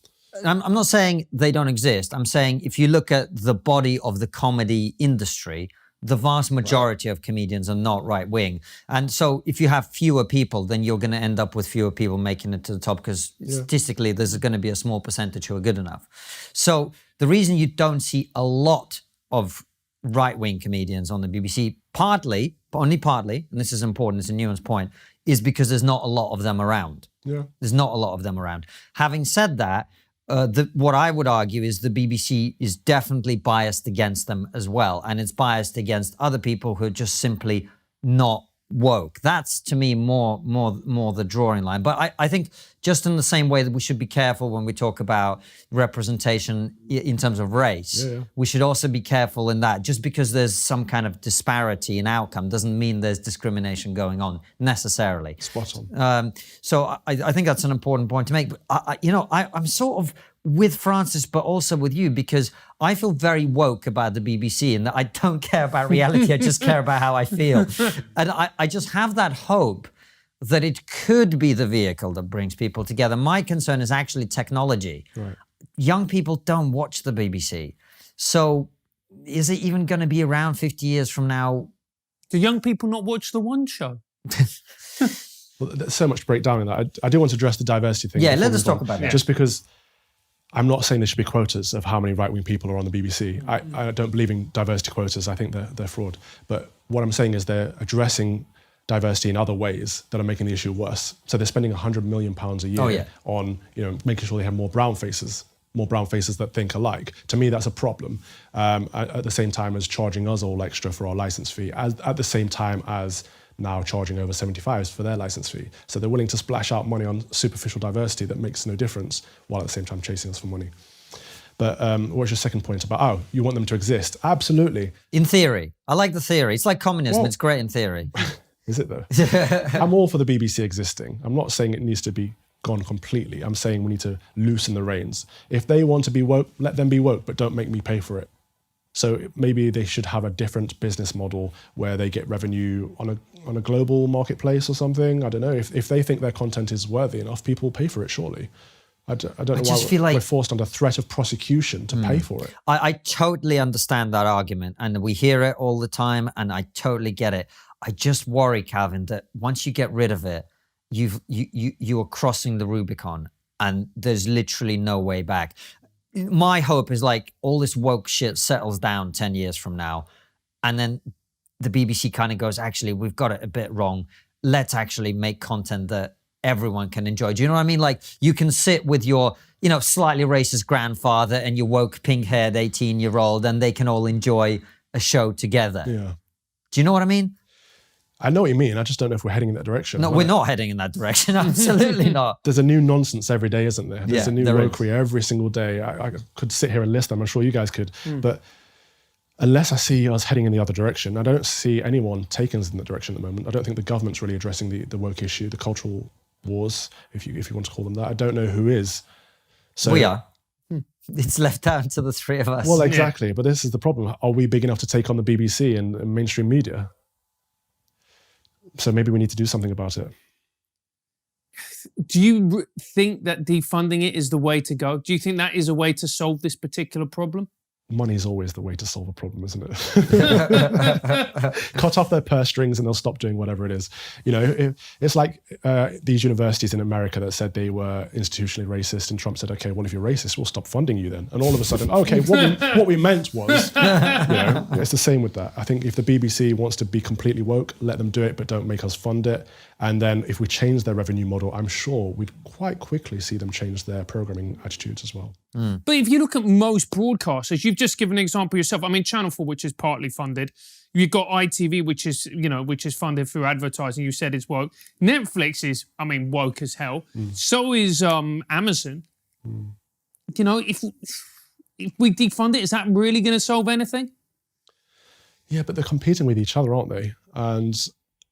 I'm not saying they don't exist. I'm saying if you look at the body of the comedy industry, the vast majority of comedians are not right-wing. And so if you have fewer people, then you're going to end up with fewer people making it to the top because statistically there's going to be a small percentage who are good enough. So the reason you don't see a lot of right-wing comedians on the BBC, partly, but only partly, and this is important, it's a nuanced point, is because there's not a lot of them around. Yeah. There's not a lot of them around. Having said that, what I would argue is the BBC is definitely biased against them as well. And it's biased against other people who are just simply not woke. That's, to me, more the drawing line. But I think just in the same way that we should be careful when we talk about representation in terms of race, we should also be careful in that. Just because there's some kind of disparity in outcome doesn't mean there's discrimination going on necessarily. Spot on. So I think that's an important point to make. But I'm sort of with Francis, but also with you, because I feel very woke about the BBC and that I don't care about reality. I just care about how I feel. And I just have that hope that it could be the vehicle that brings people together. My concern is actually technology. Right. Young people don't watch the BBC. So is it even going to be around 50 years from now? Do young people not watch The One Show? Well, there's so much to break down in that. I do want to address the diversity thing. Yeah, let us talk about that. Just because I'm not saying there should be quotas of how many right-wing people are on the BBC. I don't believe in diversity quotas. I think they're fraud. But what I'm saying is they're addressing diversity in other ways that are making the issue worse. So they're spending £100 million a year on making sure they have more brown faces that think alike. To me, that's a problem. At the same time as charging us all extra for our license fee, at the same time as now charging over 75s for their license fee. So they're willing to splash out money on superficial diversity that makes no difference, while at the same time chasing us for money. But what's your second point about, you want them to exist? Absolutely. In theory. I like the theory. It's like communism. Well, it's great in theory. Is it though? I'm all for the BBC existing. I'm not saying it needs to be gone completely. I'm saying we need to loosen the reins. If they want to be woke, let them be woke, but don't make me pay for it. So maybe they should have a different business model where they get revenue on a global marketplace or something. I don't know. If they think their content is worthy enough, people will pay for it, surely. I don't know why we're forced under threat of prosecution to pay for it. I totally understand that argument, and we hear it all the time, and I totally get it. I just worry, Calvin, that once you get rid of it, you are crossing the Rubicon, and there's literally no way back. My hope is like all this woke shit settles down 10 years from now, and then the BBC kind of goes, actually, we've got it a bit wrong. Let's actually make content that everyone can enjoy. Do you know what I mean? Like you can sit with your, slightly racist grandfather and your woke pink-haired 18-year-old, and they can all enjoy a show together. Yeah. Do you know what I mean? I know what you mean. I just don't know if we're heading in that direction. No, we're not heading in that direction. Absolutely not. There's a new nonsense every day, isn't there? There's a new wokery every single day. I could sit here and list them. I'm sure you guys could. But unless I see us heading in the other direction, I don't see anyone taking us in that direction at the moment. I don't think the government's really addressing the woke issue, the cultural wars, if you want to call them that. I don't know who is. So we are. It's left down to the three of us. Well, exactly. Yeah. But this is the problem. Are we big enough to take on the BBC and mainstream media? So maybe we need to do something about it. Do you think that defunding it is the way to go? Do you think that is a way to solve this particular problem? Money is always the way to solve a problem, isn't it? Cut off their purse strings and they'll stop doing whatever it is. It's like these universities in America that said they were institutionally racist, and Trump said, okay, well, if you're racist, we'll stop funding you then. And all of a sudden, okay, what we meant was, it's the same with that. I think if the BBC wants to be completely woke, let them do it, but don't make us fund it. And then if we change their revenue model, I'm sure we'd quite quickly see them change their programming attitudes as well. But if you look at most broadcasters, you've just given an example yourself. I mean, Channel 4, which is partly funded. You've got ITV, which is funded through advertising. You said it's woke. Netflix is, woke as hell. So is Amazon. If we defund it, is that really going to solve anything? Yeah, but they're competing with each other, aren't they? And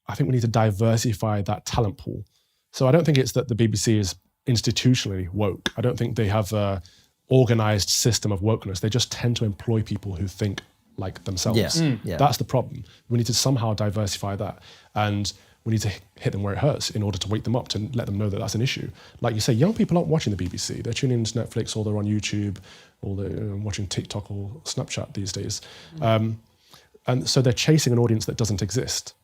I think we need to diversify that talent pool. So I don't think it's that the BBC is institutionally woke. I don't think they have a organized system of wokeness. They just tend to employ people who think like themselves. Yeah. That's the problem. We need to somehow diversify that. And we need to hit them where it hurts in order to wake them up, to let them know that that's an issue. Like you say, young people aren't watching the BBC. They're tuning into Netflix, or they're on YouTube, or they're watching TikTok or Snapchat these days. And so they're chasing an audience that doesn't exist.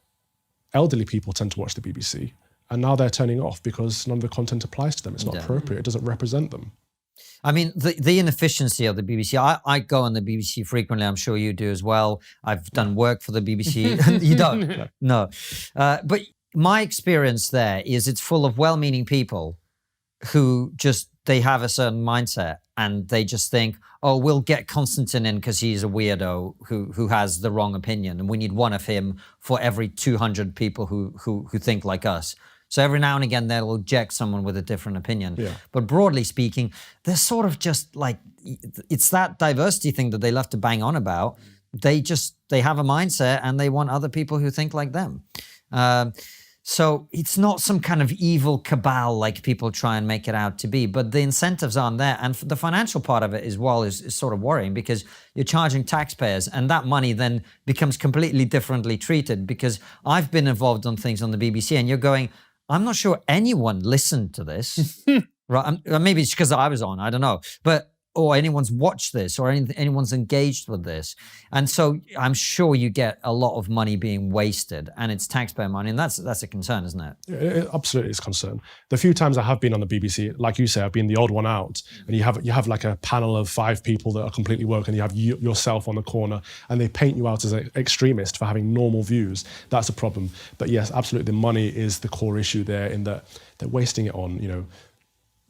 Elderly people tend to watch the BBC, and now they're turning off because none of the content applies to them. It's not appropriate. It doesn't represent them. I mean, the inefficiency of the BBC. I go on the BBC frequently. I'm sure you do as well. I've done work for the BBC. You don't? No. But my experience there is it's full of well-meaning people who just, they have a certain mindset and they just think, oh, we'll get Constantine in because he's a weirdo who has the wrong opinion, and we need one of him for every 200 people who think like us. So every now and again, they'll eject someone with a different opinion. Yeah. But broadly speaking, they're sort of just like, it's that diversity thing that they love to bang on about. They have a mindset and they want other people who think like them. So it's not some kind of evil cabal like people try and make it out to be, but the incentives aren't there. And the financial part of it as well is sort of worrying, because you're charging taxpayers and that money then becomes completely differently treated. Because I've been involved on things on the BBC and you're going, I'm not sure anyone listened to this, right? Maybe it's because I was on, I don't know. Or anyone's watched this, or anyone's engaged with this. And so I'm sure you get a lot of money being wasted, and it's taxpayer money, and that's a concern, isn't it? It absolutely is a concern. The few times I have been on the BBC, like you say, I've been the odd one out, and you have like a panel of 5 people that are completely woke, and you have yourself on the corner, and they paint you out as an extremist for having normal views. That's a problem. But yes, absolutely, the money is the core issue there, in that they're wasting it on,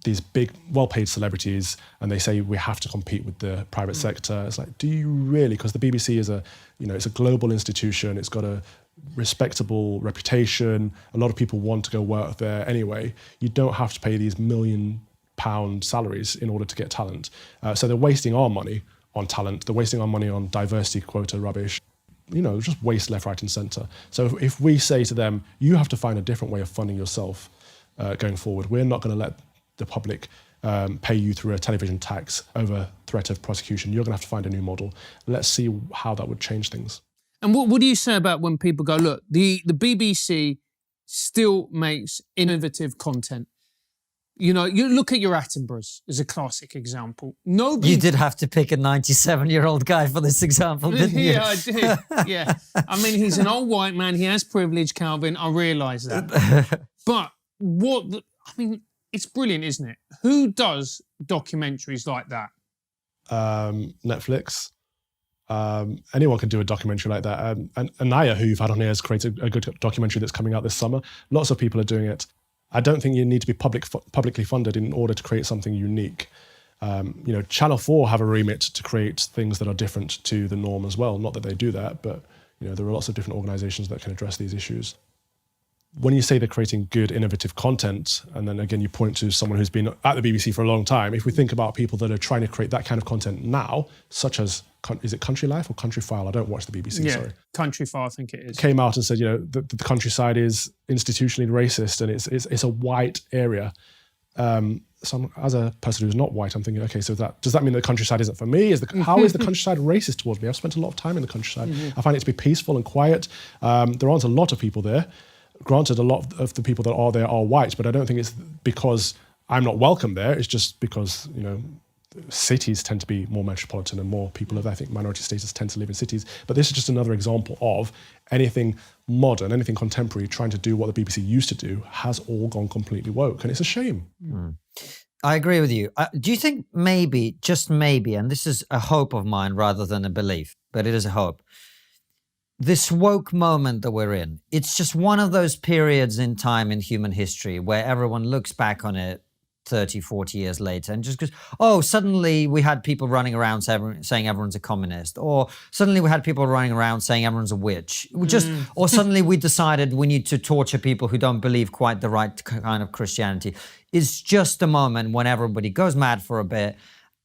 these big, well-paid celebrities, and they say we have to compete with the private sector. It's like, do you really? Because the BBC is it's a global institution. It's got a respectable reputation. A lot of people want to go work there anyway. You don't have to pay these £1 million salaries in order to get talent. So they're wasting our money on talent. They're wasting our money on diversity quota rubbish. Just waste left, right, and centre. So if we say to them, you have to find a different way of funding yourself going forward, we're not going to let the public pay you through a television tax over threat of prosecution. You're going to have to find a new model. Let's see how that would change things. And what do you say about when people go, look, the BBC still makes innovative content? You look at your Attenboroughs as a classic example. Nobody... You did have to pick a 97-year-old guy for this example, didn't you? Yeah, I did. Yeah. I mean, he's an old white man. He has privilege, Calvin. I realise that. But it's brilliant, isn't it? Who does documentaries like that? Netflix. Anyone can do a documentary like that. And Anaya, who you've had on here, has created a good documentary that's coming out this summer. Lots of people are doing it. I don't think you need to be publicly funded in order to create something unique. Channel 4 have a remit to create things that are different to the norm as well. Not that they do that, but there are lots of different organisations that can address these issues. When you say they're creating good, innovative content, and then again you point to someone who's been at the BBC for a long time, if we think about people that are trying to create that kind of content now, such as, is it Country Life or Country File? I don't watch the BBC, sorry. Country File, I think it is. Came out and said, the countryside is institutionally racist and it's a white area. So as a person who's not white, I'm thinking, okay, so does that mean the countryside isn't for me? How is the countryside racist towards me? I've spent a lot of time in the countryside. I find it to be peaceful and quiet. There aren't a lot of people there. Granted, a lot of the people that are there are white, but I don't think it's because I'm not welcome there. It's just because, cities tend to be more metropolitan and more people of ethnic minority status tend to live in cities. But this is just another example of anything modern, anything contemporary, trying to do what the BBC used to do has all gone completely woke. And it's a shame. I agree with you. Do you think maybe, just maybe, and this is a hope of mine rather than a belief, but it is a hope, this woke moment that we're in, it's just one of those periods in time in human history where everyone looks back on it 30, 40 years later and just goes, oh, suddenly we had people running around saying everyone's a communist, or suddenly we had people running around saying everyone's a witch, or suddenly we decided we need to torture people who don't believe quite the right kind of Christianity. It's just a moment when everybody goes mad for a bit,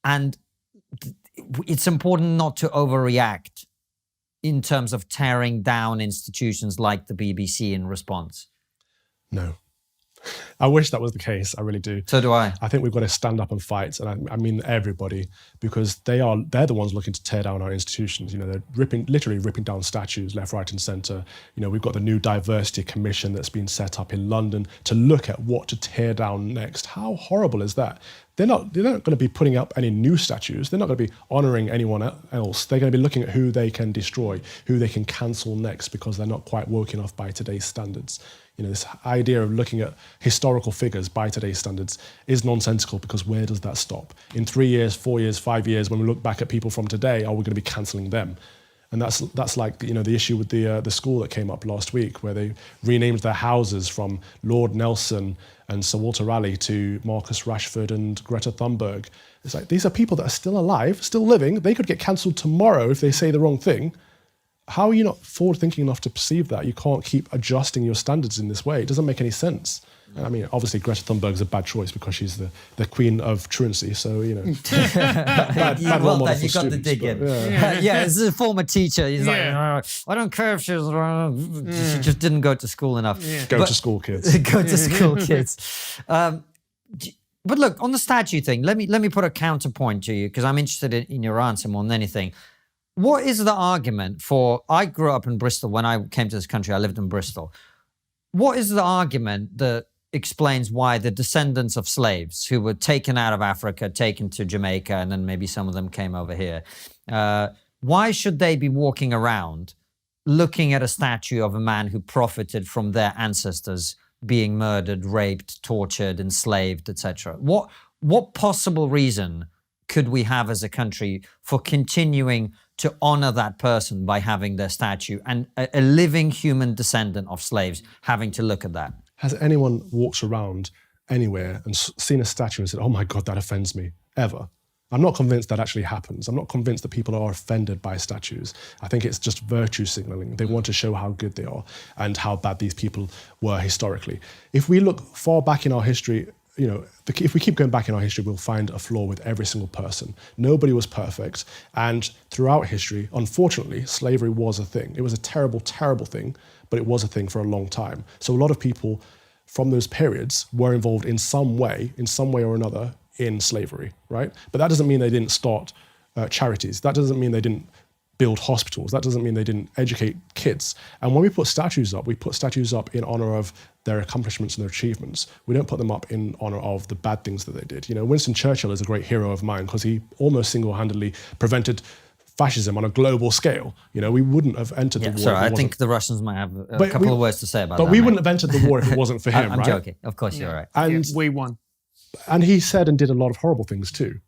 and it's important not to overreact in terms of tearing down institutions like the BBC in response. No. I wish that was the case. I really do. So do I. I think we've got to stand up and fight, and I mean everybody, because they're the ones looking to tear down our institutions. They're literally ripping down statues left, right, and centre. We've got the new diversity commission that's been set up in London to look at what to tear down next. How horrible is that? they're not going to be putting up any new statues. They're not going to be honoring anyone else. They're going to be looking at who they can destroy, who they can cancel next because they're not quite woke enough by today's standards. You know, this idea of looking at historical figures by today's standards is nonsensical, because where does that stop? In 3 years, 4 years, 5 years, when we look back at people from today, are we going to be cancelling them? And that's like, you know, the issue with the school that came up last week, where they renamed their houses from Lord Nelson and Sir Walter Raleigh to Marcus Rashford and Greta Thunberg. It's like, these are people that are still alive, still living. They could get cancelled tomorrow if they say the wrong thing. How are you not forward-thinking enough to perceive that? You can't keep adjusting your standards in this way. It doesn't make any sense. I mean, obviously, Greta Thunberg is a bad choice because she's the queen of truancy. So, you know, bad role model for you got the students, dig in. but, Yeah, this is a former teacher. He's like, I don't care if she just didn't go to school enough. Go to school, kids. Go to school, kids. But look, on the statue thing, let me put a counterpoint to you, because I'm interested in your answer more than anything. What is the argument for, I grew up in Bristol. When I came to this country, I lived in Bristol. What is the argument that explains why the descendants of slaves who were taken out of Africa, taken to Jamaica, and then maybe some of them came over here, why should they be walking around looking at a statue of a man who profited from their ancestors being murdered, raped, tortured, enslaved, etc.? What possible reason could we have as a country for continuing to honor that person by having their statue, and a living human descendant of slaves having to look at that? Has anyone walked around anywhere and seen a statue and said, oh my God, that offends me, ever? I'm not convinced that actually happens. I'm not convinced that people are offended by statues. I think it's just virtue signaling. They want to show how good they are and how bad these people were historically. If we look far back in our history, you know, if we keep going back in our history, we'll find a flaw with every single person. Nobody was perfect. And throughout history, unfortunately, slavery was a thing. It was a terrible, terrible thing, but it was a thing for a long time. So a lot of people from those periods were involved in some way or another in slavery, right? But that doesn't mean they didn't start charities. That doesn't mean they didn't build hospitals. That doesn't mean they didn't educate kids. And when we put statues up, we put statues up in honor of their accomplishments and their achievements. We don't put them up in honor of the bad things that they did. You know, Winston Churchill is a great hero of mine because he almost single-handedly prevented fascism on a global scale. You know, we wouldn't have entered the war. Sorry, I think the Russians might have a couple of words to say about that. But we wouldn't have entered the war if it wasn't for him, I'm right? joking. Of course, you're right. And we won. And he said and did a lot of horrible things too.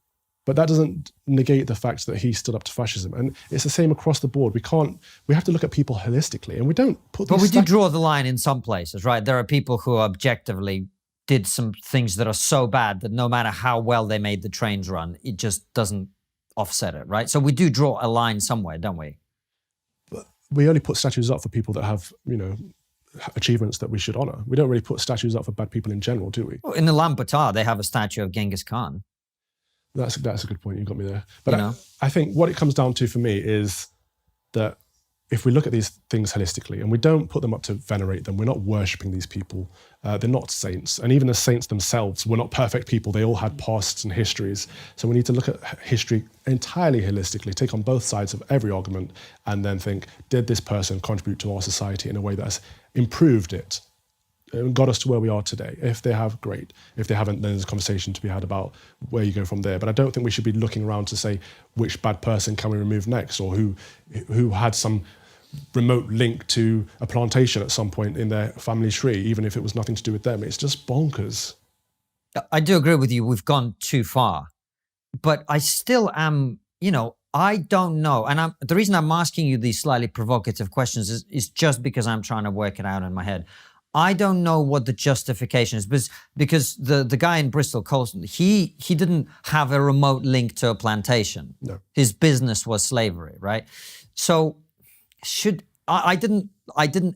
But that doesn't negate the fact that he stood up to fascism. And it's the same across the board. We have to look at people holistically, and we don't put But we do draw the line in some places, right? There are people who objectively did some things that are so bad that no matter how well they made the trains run, it just doesn't offset it, right? So we do draw a line somewhere, don't we? But we only put statues up for people that have, you know, achievements that we should honor. We don't really put statues up for bad people in general, do we? Well, in Ulaanbaatar, they have a statue of Genghis Khan. That's a good point. You got me there. But You know? I think what it comes down to for me is that if we look at these things holistically and we don't put them up to venerate them, we're not worshipping these people. They're not saints. And even the saints themselves were not perfect people. They all had pasts and histories. So we need to look at history entirely holistically, take on both sides of every argument, and then think, did this person contribute to our society in a way that's improved it and got us to where we are today? If they have, great. If they haven't, then there's a conversation to be had about where you go from there. But I don't think we should be looking around to say which bad person can we remove next, or who had some remote link to a plantation at some point in their family tree, even if it was nothing to do with them. It's just bonkers. I do agree with you. We've gone too far. But I still am, you know, I don't know. And the reason I'm asking you these slightly provocative questions is just because I'm trying to work it out in my head. I don't know what the justification is, because the guy in Bristol, Colston, he didn't have a remote link to a plantation. No. His business was slavery, right? So I didn't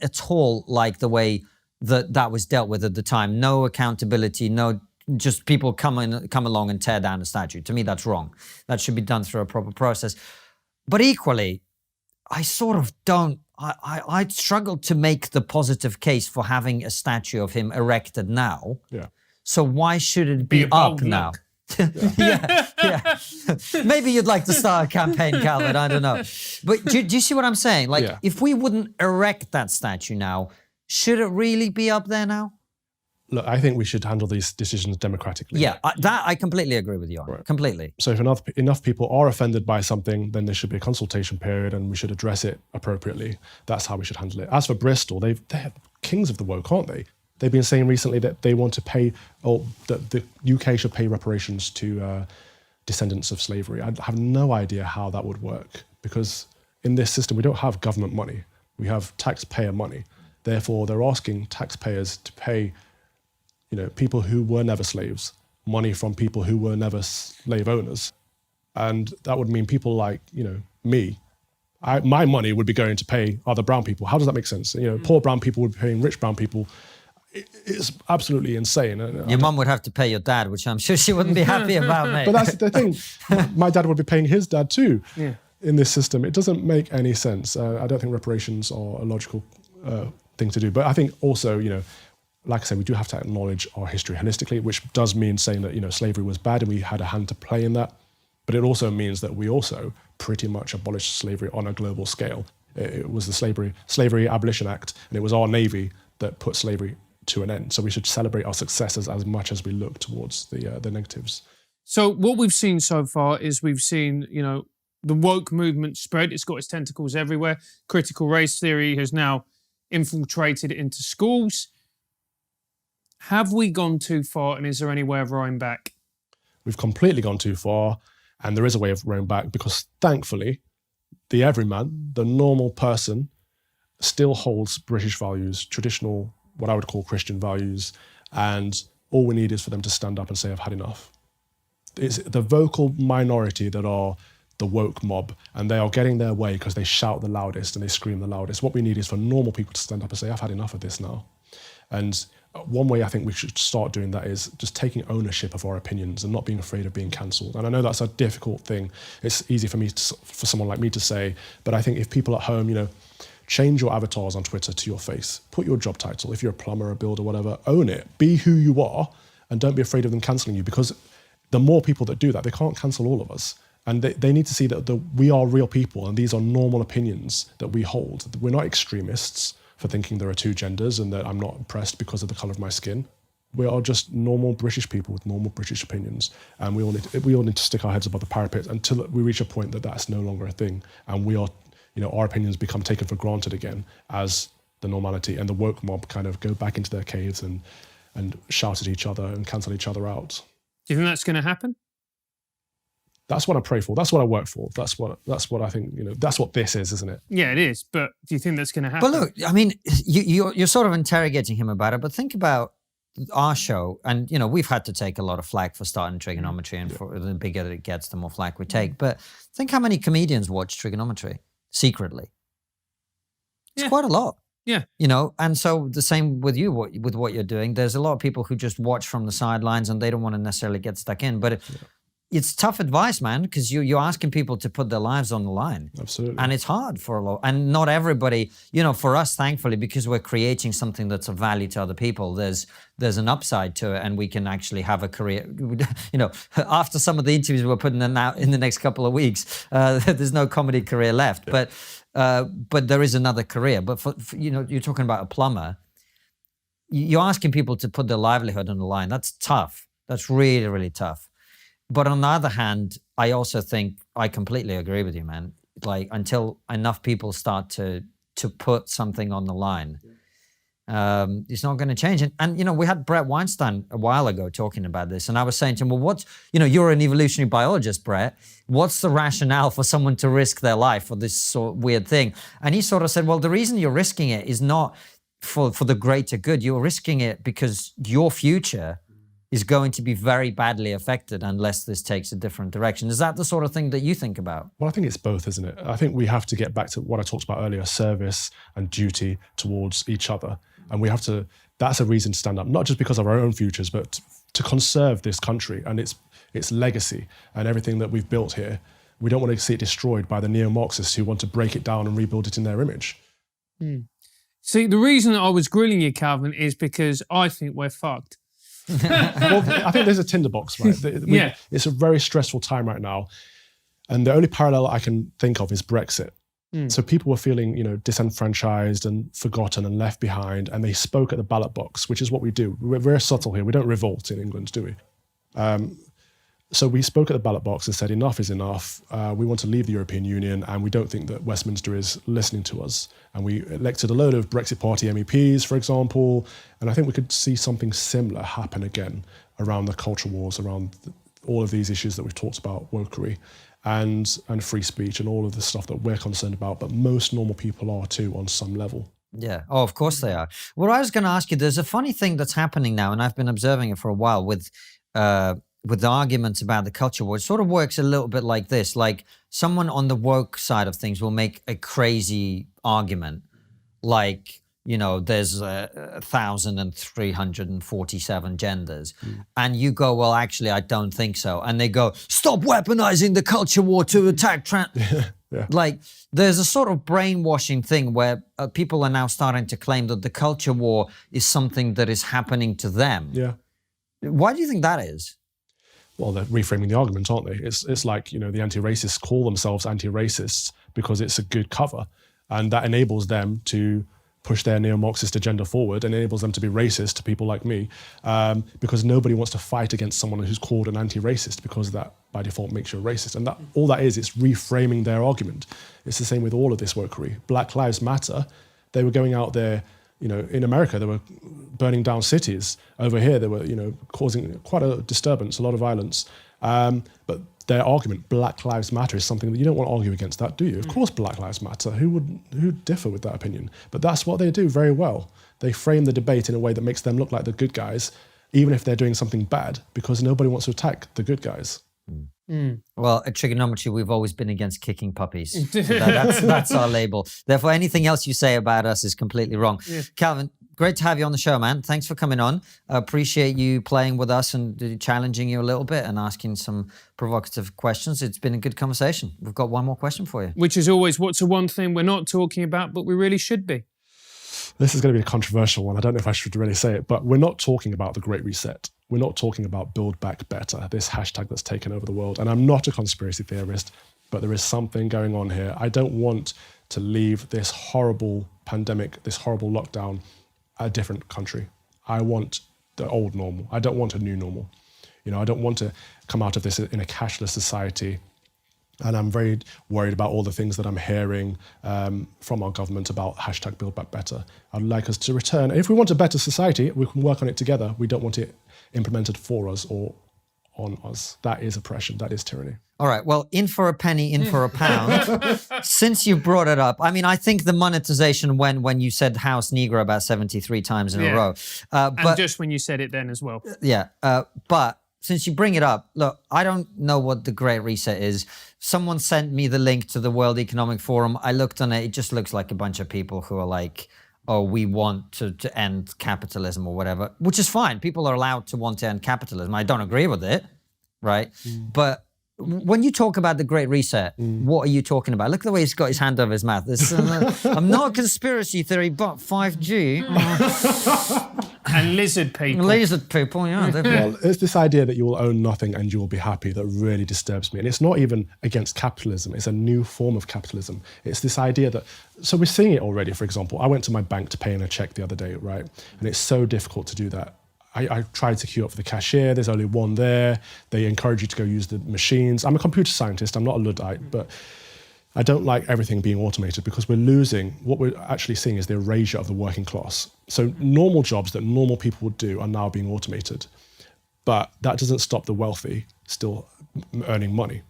at all like the way that was dealt with at the time. No accountability, no, just people come along and tear down a statue. To me, that's wrong. That should be done through a proper process. But equally, I sort of don't. I struggle to make the positive case for having a statue of him erected now. Yeah. So why should it be up now? yeah. Maybe you'd like to start a campaign, Calvin. I don't know. But do you see what I'm saying? Like, if we wouldn't erect that statue now, should it really be up there now? Look, I think we should handle these decisions democratically. Yeah, that I completely agree with you on. Right. Completely. So if enough people are offended by something, then there should be a consultation period and we should address it appropriately. That's how we should handle it. As for Bristol, they're kings of the woke, aren't they? They've been saying recently that they want to pay, or that the UK should pay reparations to descendants of slavery. I have no idea how that would work, because in this system, we don't have government money. We have taxpayer money. Therefore, they're asking taxpayers to pay people who were never slaves, money from people who were never slave owners. And that would mean people like, me, my money would be going to pay other brown people. How does that make sense? Poor brown people would be paying rich brown people. It's absolutely insane. Your mum would have to pay your dad, which I'm sure she wouldn't be happy about, mate. But that's the thing. My dad would be paying his dad too in this system. It doesn't make any sense. I don't think reparations are a logical thing to do. But I think also, like I said, we do have to acknowledge our history holistically, which does mean saying that, slavery was bad and we had a hand to play in that. But it also means that we also pretty much abolished slavery on a global scale. It was the Slavery Abolition Act, and it was our Navy that put slavery to an end. So we should celebrate our successes as much as we look towards the negatives. So what we've seen so far is we've seen, the woke movement spread. It's got its tentacles everywhere. Critical race theory has now infiltrated into schools. Have we gone too far, and is there any way of rowing back? We've completely gone too far, and there is a way of rowing back, because thankfully, the everyman, the normal person, still holds British values, traditional, what I would call Christian values, and all we need is for them to stand up and say, I've had enough. It's the vocal minority that are the woke mob, and they are getting their way because they shout the loudest and they scream the loudest. What we need is for normal people to stand up and say, I've had enough of this now. And one way I think we should start doing that is just taking ownership of our opinions and not being afraid of being cancelled. And I know that's a difficult thing. It's easy for someone like me to say, but I think if people at home, change your avatars on Twitter to your face. Put your job title. If you're a plumber, a builder, whatever, own it. Be who you are, and don't be afraid of them cancelling you, because the more people that do that, they can't cancel all of us. And they need to see that we are real people, and these are normal opinions that we hold. We're not extremists for thinking there are two genders and that I'm not oppressed because of the colour of my skin. We are just normal British people with normal British opinions, and we all need to stick our heads above the parapet until we reach a point that that's no longer a thing, and we are, our opinions become taken for granted again as the normality, and the woke mob kind of go back into their caves and shout at each other and cancel each other out. Do you think that's going to happen? That's what I pray for. That's what I work for. That's what I think, that's what this is, isn't it? Yeah, it is. But do you think that's going to happen? But look, I mean, you're sort of interrogating him about it, but think about our show, and, we've had to take a lot of flack for starting trigonometry, and for the bigger it gets, the more flack we take. But think how many comedians watch trigonometry secretly. It's quite a lot. Yeah. And so the same with you, with what you're doing. There's a lot of people who just watch from the sidelines and they don't want to necessarily get stuck in. But it's tough advice, man, because you're asking people to put their lives on the line. Absolutely. And it's hard for a lot. And not everybody, for us, thankfully, because we're creating something that's of value to other people, there's an upside to it, and we can actually have a career. After some of the interviews we're putting in out in the next couple of weeks, there's no comedy career left. Yeah. But there is another career. But for you're talking about a plumber. You're asking people to put their livelihood on the line. That's tough. That's really, really tough. But on the other hand, I also think I completely agree with you, man. Like, until enough people start to put something on the line, it's not going to change. And we had Brett Weinstein a while ago talking about this, and I was saying to him, well, you're an evolutionary biologist, Brett. What's the rationale for someone to risk their life for this sort of weird thing? And he sort of said, well, the reason you're risking it is not for the greater good. You're risking it because your future is going to be very badly affected unless this takes a different direction. Is that the sort of thing that you think about? Well, I think it's both, isn't it? I think we have to get back to what I talked about earlier, service and duty towards each other. And we have to, that's a reason to stand up, not just because of our own futures, but to conserve this country and its legacy and everything that we've built here. We don't want to see it destroyed by the neo-Marxists who want to break it down and rebuild it in their image. See, the reason I was grilling you, Calvin, is because I think we're fucked. Well, I think there's a tinderbox, right? It's a very stressful time right now. And the only parallel I can think of is Brexit. So people were feeling, disenfranchised and forgotten and left behind, and they spoke at the ballot box, which is what we do. We're very subtle here. We don't revolt in England, do we? So we spoke at the ballot box and said, enough is enough. We want to leave the European Union, and we don't think that Westminster is listening to us. And we elected a load of Brexit Party MEPs, for example. And I think we could see something similar happen again around the culture wars, around all of these issues that we've talked about, wokery and free speech and all of the stuff that we're concerned about. But most normal people are too on some level. Yeah. Oh, of course they are. Well, I was going to ask you, there's a funny thing that's happening now, and I've been observing it for a while with the arguments about the culture war. It sort of works a little bit like this. Like someone on the woke side of things will make a crazy argument. Like, there's 1,347 genders. And you go, well, actually, I don't think so. And they go, stop weaponizing the culture war to attack trans. Yeah. Like there's a sort of brainwashing thing where people are now starting to claim that the culture war is something that is happening to them. Yeah. Why do you think that is? Well, they're reframing the argument, aren't they? It's like, the anti-racists call themselves anti-racists because it's a good cover. And that enables them to push their neo-Marxist agenda forward and enables them to be racist to people like me, because nobody wants to fight against someone who's called an anti-racist, because that by default makes you a racist. And that all that is, it's reframing their argument. It's the same with all of this wokery. Black Lives Matter, they were going out there, in America, they were burning down cities. Over here, they were, causing quite a disturbance, a lot of violence. But their argument, Black Lives Matter, is something that you don't want to argue against that, do you? Of course Black Lives Matter. Who'd differ with that opinion? But that's what they do very well. They frame the debate in a way that makes them look like the good guys, even if they're doing something bad, because nobody wants to attack the good guys. Well, at Trigonometry, we've always been against kicking puppies. That's our label. Therefore, anything else you say about us is completely wrong. Yeah. Calvin, great to have you on the show, man. Thanks for coming on. I appreciate you playing with us and challenging you a little bit and asking some provocative questions. It's been a good conversation. We've got one more question for you. Which is always, what's the one thing we're not talking about, but we really should be? This is going to be a controversial one. I don't know if I should really say it, but we're not talking about the Great Reset. We're not talking about Build Back Better, this hashtag that's taken over the world. And I'm not a conspiracy theorist, but there is something going on here. I don't want to leave this horrible pandemic, this horrible lockdown, a different country. I want the old normal. I don't want a new normal. I don't want to come out of this in a cashless society. And I'm very worried about all the things that I'm hearing from our government about hashtag Build Back Better. I'd like us to return. If we want a better society, we can work on it together. We don't want it implemented for us or on us. That is oppression. That is tyranny. All right. Well, in for a penny, in for a pound. Since you brought it up, I think the monetization went when you said house Negro about 73 times in a row. And just when you said it then as well. Yeah. But since you bring it up, look, I don't know what the Great Reset is. Someone sent me the link to the World Economic Forum. I looked on it. It just looks like a bunch of people who are like, oh, we want to end capitalism or whatever, which is fine. People are allowed to want to end capitalism. I don't agree with it, right? But when you talk about the Great Reset, what are you talking about? Look at the way he's got his hand over his mouth. I'm not a conspiracy theory, but 5G. And lizard people. Lizard people, yeah. Well, it's this idea that you will own nothing and you will be happy that really disturbs me. And it's not even against capitalism. It's a new form of capitalism. It's this idea that, so we're seeing it already, for example. I went to my bank to pay in a check the other day, right? And it's so difficult to do that. I tried to queue up for the cashier. There's only one there. They encourage you to go use the machines. I'm a computer scientist. I'm not a Luddite, but I don't like everything being automated because we're losing, what we're actually seeing is the erasure of the working class. So normal jobs that normal people would do are now being automated. But that doesn't stop the wealthy still earning money.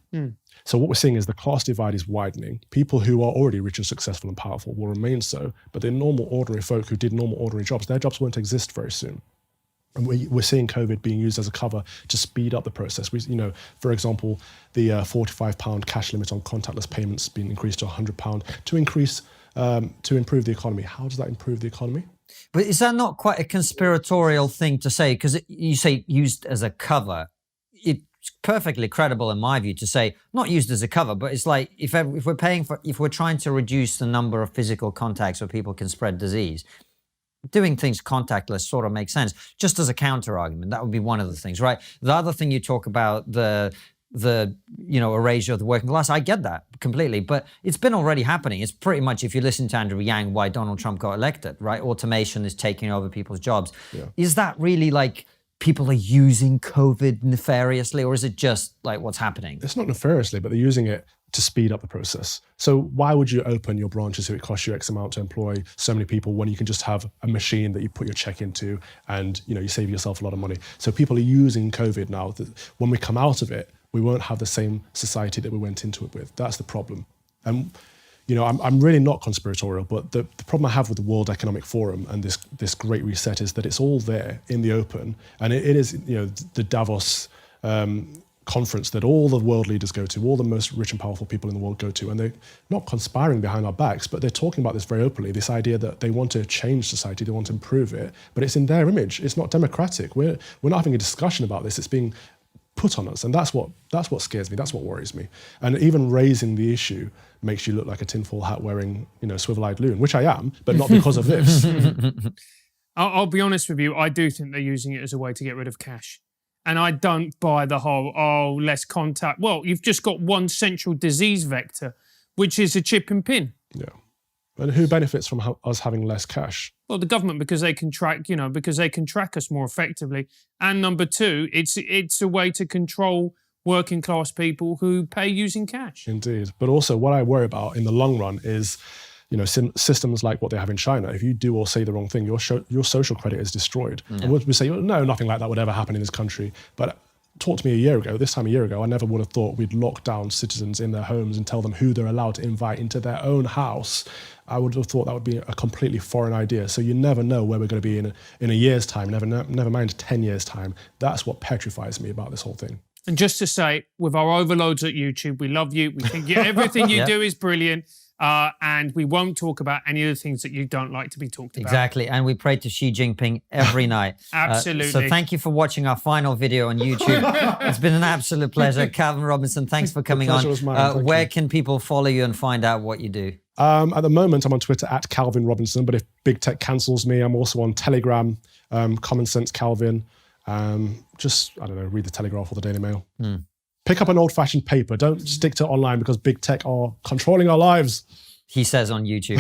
So what we're seeing is the class divide is widening. People who are already rich and successful and powerful will remain so, but the normal, ordinary folk who did normal, ordinary jobs, their jobs won't exist very soon. And we're seeing COVID being used as a cover to speed up the process. For example, the £45 cash limit on contactless payments being increased to £100 to improve the economy. How does that improve the economy? But is that not quite a conspiratorial thing to say? Because you say used as a cover. It's perfectly credible in my view to say not used as a cover, but it's like if we're trying to reduce the number of physical contacts where people can spread disease, doing things contactless sort of makes sense. Just as a counter argument, that would be one of the things, right? The other thing you talk about, the the erasure of the working class. I get that completely, but it's been already happening. It's pretty much, if you listen to Andrew Yang, why Donald Trump got elected, right? Automation is taking over people's jobs. Yeah. Is that really like people are using COVID nefariously, or is it just like what's happening? It's not nefariously, but they're using it to speed up the process. So why would you open your branches if it costs you X amount to employ so many people when you can just have a machine that you put your check into and you save yourself a lot of money? So people are using COVID now. When we come out of it, we won't have the same society that we went into it with. That's the problem. And I'm really not conspiratorial, but the problem I have with the World Economic Forum and this Great Reset is that it's all there in the open, and it is the Davos conference that all the world leaders go to, all the most rich and powerful people in the world go to, and they're not conspiring behind our backs, but they're talking about this very openly, this idea that they want to change society, they want to improve it, but it's in their image. It's not democratic. We're not having a discussion about this. It's being put on us, and that's what scares me. That's what worries me. And even raising the issue makes you look like a tinfoil hat wearing, swivel-eyed loon, which I am, but not because of this. I'll be honest with you. I do think they're using it as a way to get rid of cash. And I don't buy the whole, less contact. Well, you've just got one central disease vector, which is a chip and pin. Yeah. And who benefits from us having less cash? Well, the government, because they can track, because they can track us more effectively. And number two, it's a way to control working class people who pay using cash. Indeed. But also what I worry about in the long run is, systems like what they have in China. If you do or say the wrong thing, your social credit is destroyed. Yeah. And we say, no, nothing like that would ever happen in this country. But talk to me this time a year ago, I never would have thought we'd lock down citizens in their homes and tell them who they're allowed to invite into their own house. I would have thought that would be a completely foreign idea. So you never know where we're going to be in a year's time, never mind 10 years' time. That's what petrifies me about this whole thing. And just to say, with our overloads at YouTube, we love you. We think everything you do is brilliant. And we won't talk about any of the things that you don't like to be talked about. Exactly. And we pray to Xi Jinping every night. Absolutely. So thank you for watching our final video on YouTube. It's been an absolute pleasure. Kалvina Robinson, thanks for coming on. Was mine. Where can people follow you and find out what you do? At the moment, I'm on Twitter at Kalvin Robinson, but if big tech cancels me, I'm also on Telegram, Common Sense Calvin. Just, I don't know, read the Telegraph or the Daily Mail. Pick up an old-fashioned paper. Don't stick to online because big tech are controlling our lives. He says on YouTube.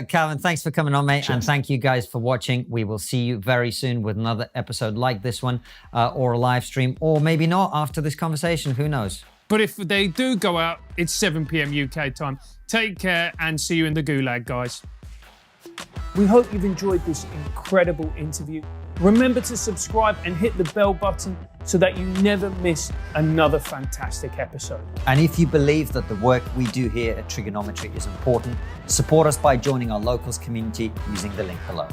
Kалvin, thanks for coming on, mate. Cheers. And thank you guys for watching. We will see you very soon with another episode like this one, or a live stream, or maybe not after this conversation. Who knows? But if they do go out, it's 7 p.m. UK time. Take care and see you in the gulag, guys. We hope you've enjoyed this incredible interview. Remember to subscribe and hit the bell button so that you never miss another fantastic episode. And if you believe that the work we do here at TRIGGERNOMETRY is important, support us by joining our locals community using the link below.